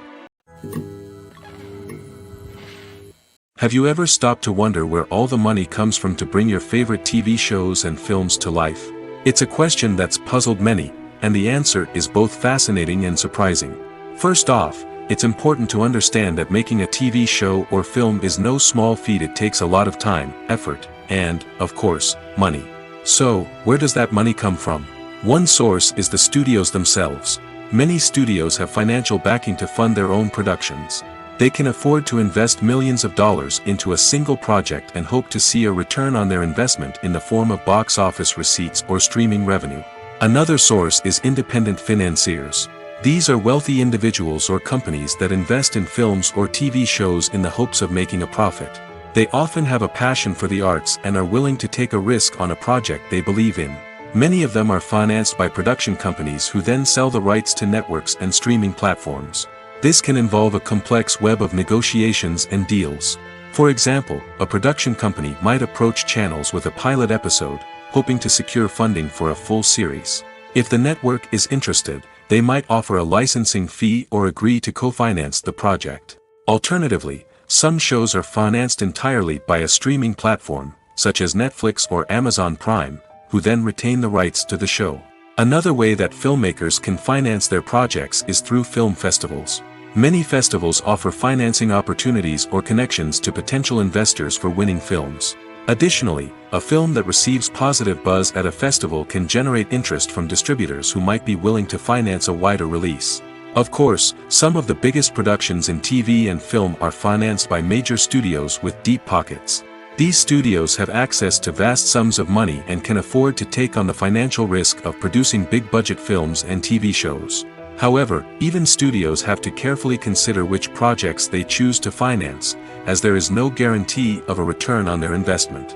Have you ever stopped to wonder where all the money comes from to bring your favorite TV shows and films to life? It's a question that's puzzled many, and the answer is both fascinating and surprising. First off, it's important to understand that making a TV show or film is no small feat. It takes a lot of time, effort, and, of course, money. So, where does that money come from? One source is the studios themselves. Many studios have financial backing to fund their own productions. They can afford to invest millions of dollars into a single project and hope to see a return on their investment in the form of box office receipts or streaming revenue. Another source is independent financiers. These are wealthy individuals or companies that invest in films or TV shows in the hopes of making a profit. They often have a passion for the arts and are willing to take a risk on a project they believe in. Many of them are financed by production companies who then sell the rights to networks and streaming platforms. This can involve a complex web of negotiations and deals. For example, a production company might approach channels with a pilot episode, hoping to secure funding for a full series. If the network is interested, they might offer a licensing fee or agree to co-finance the project. Alternatively, some shows are financed entirely by a streaming platform, such as Netflix or Amazon Prime, who then retain the rights to the show. Another way that filmmakers can finance their projects is through film festivals. Many festivals offer financing opportunities or connections to potential investors for winning films. Additionally, a film that receives positive buzz at a festival can generate interest from distributors who might be willing to finance a wider release. Of course, some of the biggest productions in TV and film are financed by major studios with deep pockets. These studios have access to vast sums of money and can afford to take on the financial risk of producing big-budget films and TV shows. However, even studios have to carefully consider which projects they choose to finance, as there is no guarantee of a return on their investment.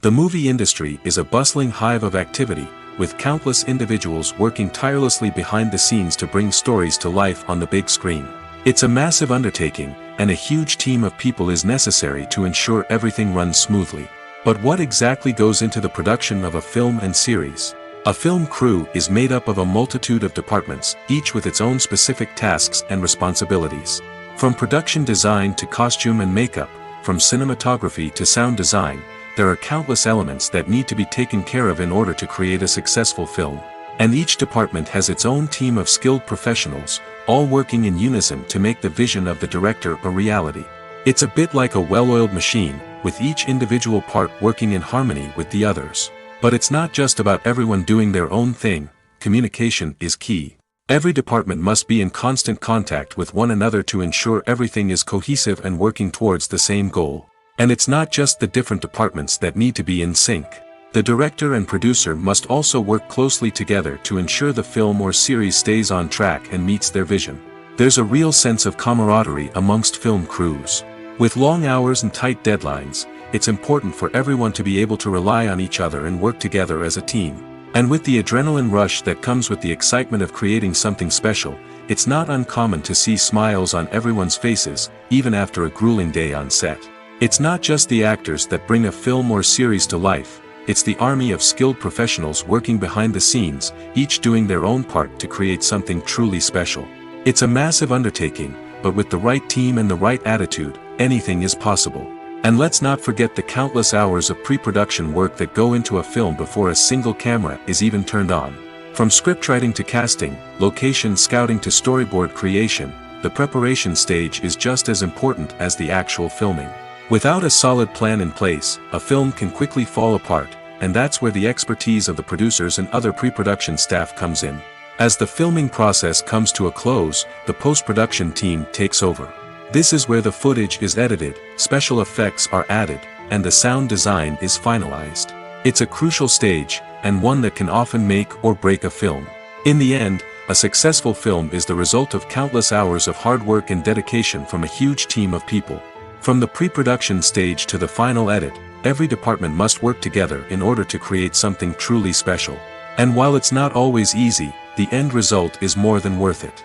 The movie industry is a bustling hive of activity, with countless individuals working tirelessly behind the scenes to bring stories to life on the big screen. It's a massive undertaking, and a huge team of people is necessary to ensure everything runs smoothly. But what exactly goes into the production of a film and series? A film crew is made up of a multitude of departments, each with its own specific tasks and responsibilities. From production design to costume and makeup, from cinematography to sound design, there are countless elements that need to be taken care of in order to create a successful film. And each department has its own team of skilled professionals, all working in unison to make the vision of the director a reality. It's a bit like a well-oiled machine, with each individual part working in harmony with the others. But it's not just about everyone doing their own thing. Communication is key. Every department must be in constant contact with one another to ensure everything is cohesive and working towards the same goal. And it's not just the different departments that need to be in sync. The director and producer must also work closely together to ensure the film or series stays on track and meets their vision. There's a real sense of camaraderie amongst film crews. With long hours and tight deadlines, it's important for everyone to be able to rely on each other and work together as a team. And with the adrenaline rush that comes with the excitement of creating something special, it's not uncommon to see smiles on everyone's faces, even after a grueling day on set. It's not just the actors that bring a film or series to life. It's the army of skilled professionals working behind the scenes, each doing their own part to create something truly special. It's a massive undertaking, but with the right team and the right attitude, anything is possible. And let's not forget the countless hours of pre-production work that go into a film before a single camera is even turned on. From scriptwriting to casting, location scouting to storyboard creation, the preparation stage is just as important as the actual filming. Without a solid plan in place, a film can quickly fall apart, and that's where the expertise of the producers and other pre-production staff comes in. As the filming process comes to a close, the post-production team takes over. This is where the footage is edited, special effects are added, and the sound design is finalized. It's a crucial stage, and one that can often make or break a film. In the end, a successful film is the result of countless hours of hard work and dedication from a huge team of people. From the pre-production stage to the final edit, every department must work together in order to create something truly special. And while it's not always easy, the end result is more than worth it.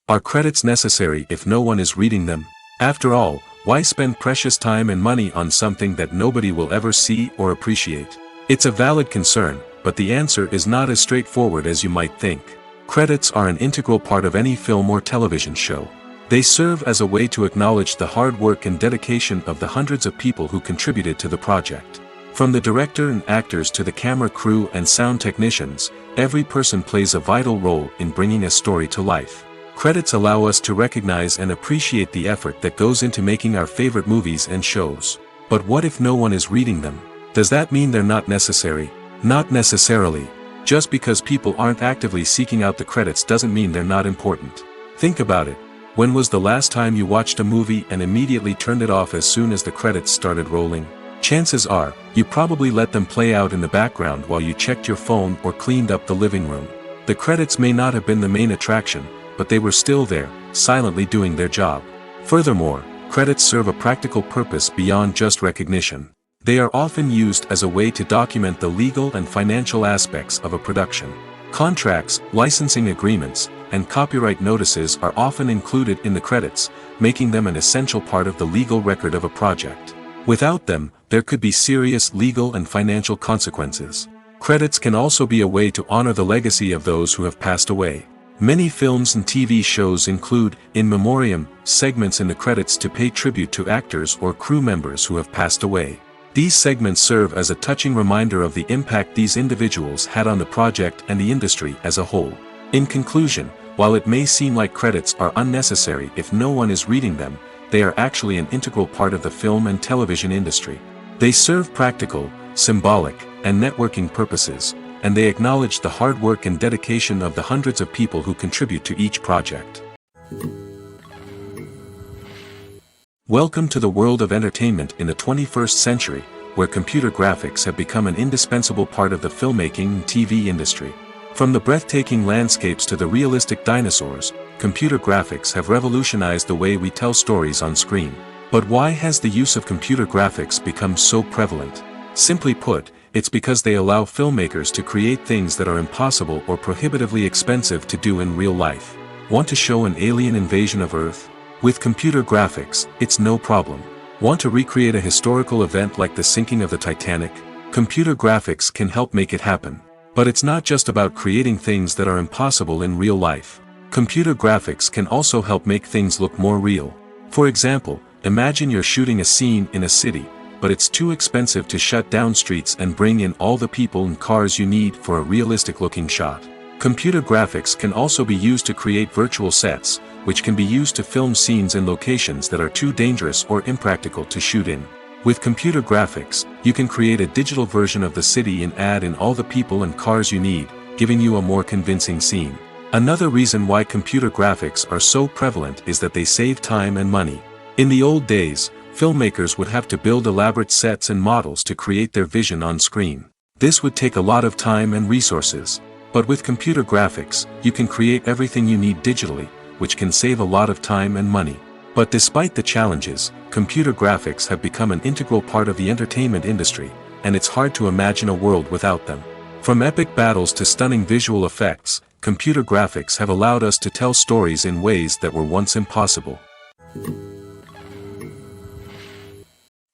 Are credits necessary if no one is reading them? After all, why spend precious time and money on something that nobody will ever see or appreciate? It's a valid concern, but the answer is not as straightforward as you might think. Credits are an integral part of any film or television show. They serve as a way to acknowledge the hard work and dedication of the hundreds of people who contributed to the project. From the director and actors to the camera crew and sound technicians, every person plays a vital role in bringing a story to life. Credits allow us to recognize and appreciate the effort that goes into making our favorite movies and shows. But what if no one is reading them? Does that mean they're not necessary? Not necessarily. Just because people aren't actively seeking out the credits doesn't mean they're not important. Think about it. When was the last time you watched a movie and immediately turned it off as soon as the credits started rolling? Chances are, you probably let them play out in the background while you checked your phone or cleaned up the living room. The credits may not have been the main attraction, but they were still there, silently doing their job. Furthermore, credits serve a practical purpose beyond just recognition. They are often used as a way to document the legal and financial aspects of a production. Contracts, licensing agreements, and copyright notices are often included in the credits, making them an essential part of the legal record of a project. Without them, there could be serious legal and financial consequences. Credits can also be a way to honor the legacy of those who have passed away. Many films and TV shows include, in memoriam, segments in the credits to pay tribute to actors or crew members who have passed away. These segments serve as a touching reminder of the impact these individuals had on the project and the industry as a whole. In conclusion, while it may seem like credits are unnecessary if no one is reading them, they are actually an integral part of the film and television industry. They serve practical, symbolic, and networking purposes, and they acknowledge the hard work and dedication of the hundreds of people who contribute to each project. Welcome to the world of entertainment in the 21st century, where computer graphics have become an indispensable part of the filmmaking and TV industry. From the breathtaking landscapes to the realistic dinosaurs, computer graphics have revolutionized the way we tell stories on screen. But why has the use of computer graphics become so prevalent? Simply put, it's because they allow filmmakers to create things that are impossible or prohibitively expensive to do in real life. Want to show an alien invasion of Earth? With computer graphics, it's no problem. Want to recreate a historical event like the sinking of the Titanic? Computer graphics can help make it happen. But it's not just about creating things that are impossible in real life. Computer graphics can also help make things look more real. For example, imagine you're shooting a scene in a city, but it's too expensive to shut down streets and bring in all the people and cars you need for a realistic-looking shot. Computer graphics can also be used to create virtual sets, which can be used to film scenes in locations that are too dangerous or impractical to shoot in. With computer graphics, you can create a digital version of the city and add in all the people and cars you need, giving you a more convincing scene. Another reason why computer graphics are so prevalent is that they save time and money. In the old days, filmmakers would have to build elaborate sets and models to create their vision on screen. This would take a lot of time and resources. But with computer graphics, you can create everything you need digitally, which can save a lot of time and money. But despite the challenges, computer graphics have become an integral part of the entertainment industry, and it's hard to imagine a world without them. From epic battles to stunning visual effects, computer graphics have allowed us to tell stories in ways that were once impossible.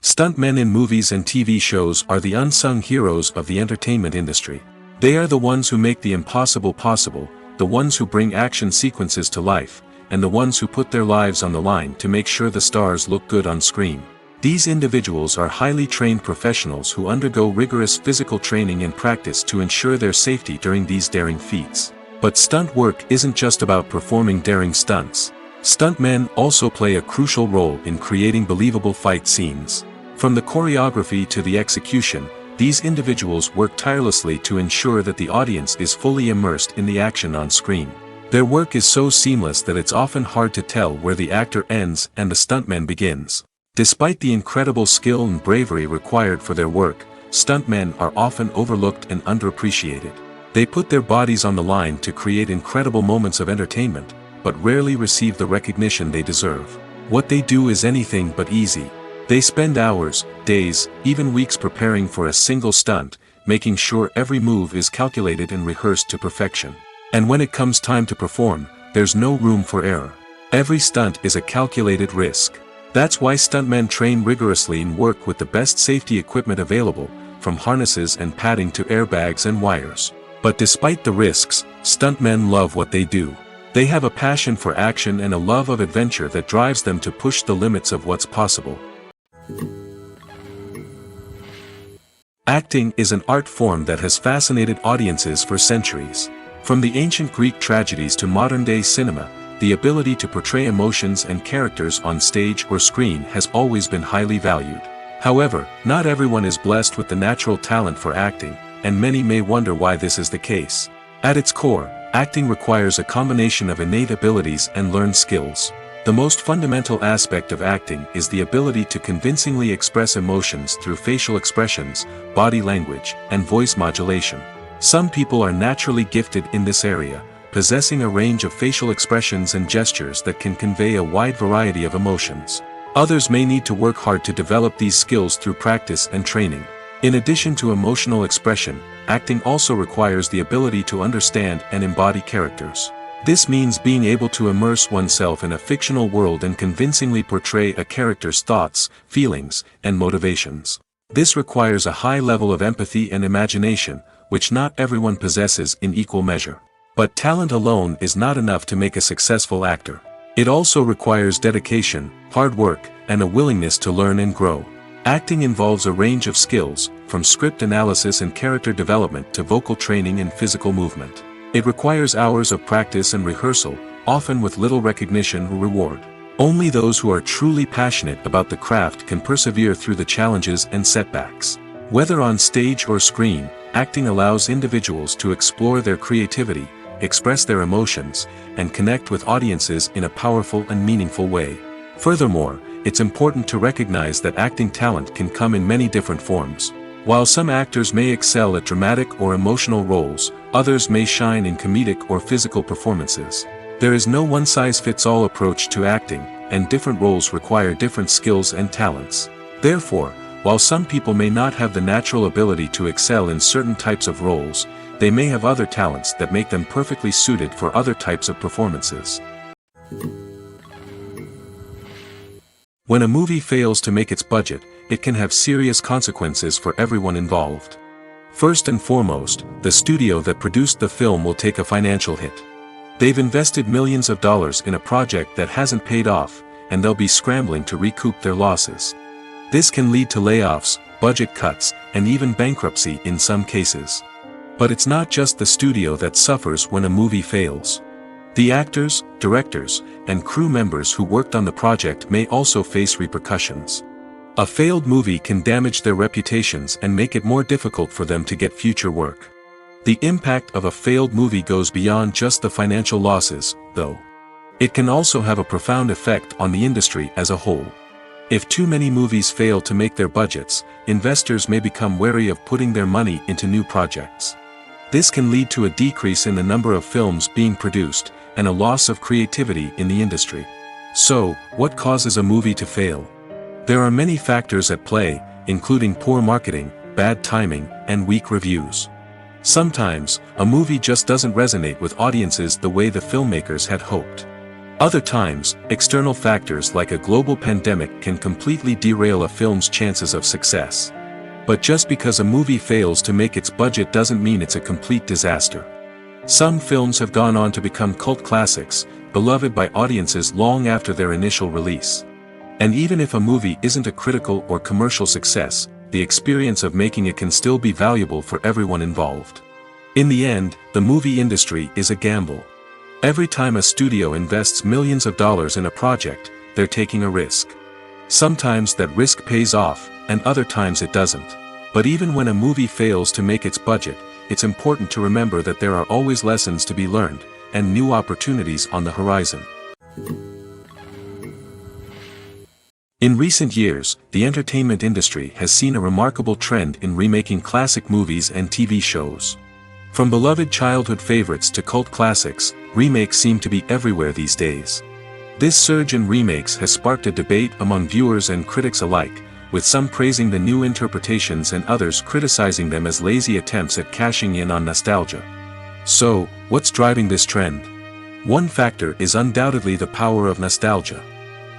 Stuntmen in movies and TV shows are the unsung heroes of the entertainment industry. They are the ones who make the impossible possible, the ones who bring action sequences to life, and the ones who put their lives on the line to make sure the stars look good on screen. These individuals are highly trained professionals who undergo rigorous physical training and practice to ensure their safety during these daring feats. But stunt work isn't just about performing daring stunts. Stuntmen also play a crucial role in creating believable fight scenes. From the choreography to the execution, these individuals work tirelessly to ensure that the audience is fully immersed in the action on screen. Their work is so seamless that it's often hard to tell where the actor ends and the stuntman begins. Despite the incredible skill and bravery required for their work, stuntmen are often overlooked and underappreciated. They put their bodies on the line to create incredible moments of entertainment, but rarely receive the recognition they deserve. What they do is anything but easy. They spend hours, days, even weeks preparing for a single stunt, making sure every move is calculated and rehearsed to perfection. And when it comes time to perform, there's no room for error. Every stunt is a calculated risk. That's why stuntmen train rigorously and work with the best safety equipment available, from harnesses and padding to airbags and wires. But despite the risks, stuntmen love what they do. They have a passion for action and a love of adventure that drives them to push the limits of what's possible. Acting is an art form that has fascinated audiences for centuries. From the ancient Greek tragedies to modern-day cinema, the ability to portray emotions and characters on stage or screen has always been highly valued. However, not everyone is blessed with the natural talent for acting, and many may wonder why this is the case. At its core, acting requires a combination of innate abilities and learned skills. The most fundamental aspect of acting is the ability to convincingly express emotions through facial expressions, body language, and voice modulation. Some people are naturally gifted in this area, possessing a range of facial expressions and gestures that can convey a wide variety of emotions. Others may need to work hard to develop these skills through practice and training. In addition to emotional expression, acting also requires the ability to understand and embody characters. This means being able to immerse oneself in a fictional world and convincingly portray a character's thoughts, feelings, and motivations. This requires a high level of empathy and imagination, which not everyone possesses in equal measure. But talent alone is not enough to make a successful actor. It also requires dedication, hard work, and a willingness to learn and grow. Acting involves a range of skills, from script analysis and character development to vocal training and physical movement. It requires hours of practice and rehearsal, often with little recognition or reward. Only those who are truly passionate about the craft can persevere through the challenges and setbacks. Whether on stage or screen, acting allows individuals to explore their creativity, express their emotions, and connect with audiences in a powerful and meaningful way. Furthermore, it's important to recognize that acting talent can come in many different forms. While some actors may excel at dramatic or emotional roles, others may shine in comedic or physical performances. There is no one-size-fits-all approach to acting, and different roles require different skills and talents. Therefore, while some people may not have the natural ability to excel in certain types of roles, they may have other talents that make them perfectly suited for other types of performances. When a movie fails to make its budget, it can have serious consequences for everyone involved. First and foremost, the studio that produced the film will take a financial hit. They've invested millions of dollars in a project that hasn't paid off, and they'll be scrambling to recoup their losses. This can lead to layoffs, budget cuts, and even bankruptcy in some cases. But it's not just the studio that suffers when a movie fails. The actors, directors, and crew members who worked on the project may also face repercussions. A failed movie can damage their reputations and make it more difficult for them to get future work. The impact of a failed movie goes beyond just the financial losses, though. It can also have a profound effect on the industry as a whole. If too many movies fail to make their budgets, investors may become wary of putting their money into new projects. This can lead to a decrease in the number of films being produced, and a loss of creativity in the industry. So, what causes a movie to fail? There are many factors at play, including poor marketing, bad timing, and weak reviews. Sometimes, a movie just doesn't resonate with audiences the way the filmmakers had hoped. Other times, external factors like a global pandemic can completely derail a film's chances of success. But just because a movie fails to make its budget doesn't mean it's a complete disaster. Some films have gone on to become cult classics, beloved by audiences long after their initial release. And even if a movie isn't a critical or commercial success, the experience of making it can still be valuable for everyone involved. In the end, the movie industry is a gamble. Every time a studio invests millions of dollars in a project, they're taking a risk. Sometimes that risk pays off, and other times it doesn't. But even when a movie fails to make its budget, it's important to remember that there are always lessons to be learned, and new opportunities on the horizon. In recent years, the entertainment industry has seen a remarkable trend in remaking classic movies and TV shows. From beloved childhood favorites to cult classics, remakes seem to be everywhere these days. This surge in remakes has sparked a debate among viewers and critics alike, with some praising the new interpretations and others criticizing them as lazy attempts at cashing in on nostalgia. So, what's driving this trend? One factor is undoubtedly the power of nostalgia.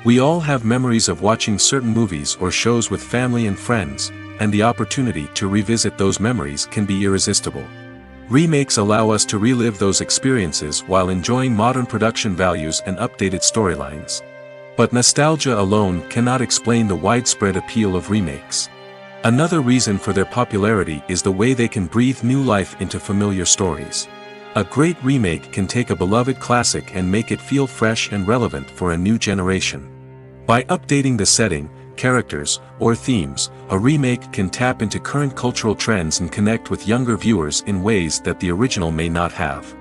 We all have memories of watching certain movies or shows with family and friends, and the opportunity to revisit those memories can be irresistible. Remakes allow us to relive those experiences while enjoying modern production values and updated storylines. But nostalgia alone cannot explain the widespread appeal of remakes. Another reason for their popularity is the way they can breathe new life into familiar stories. A great remake can take a beloved classic and make it feel fresh and relevant for a new generation. By updating the setting, characters, or themes, a remake can tap into current cultural trends and connect with younger viewers in ways that the original may not have.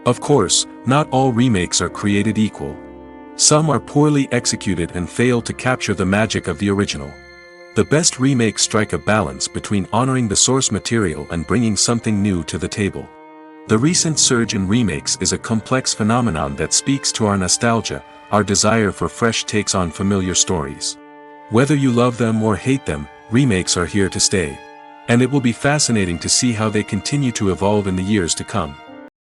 Of course, not all remakes are created equal. Some are poorly executed and fail to capture the magic of the original. The best remakes strike a balance between honoring the source material and bringing something new to the table. The recent surge in remakes is a complex phenomenon that speaks to our nostalgia, our desire for fresh takes on familiar stories. Whether you love them or hate them, remakes are here to stay. And it will be fascinating to see how they continue to evolve in the years to come.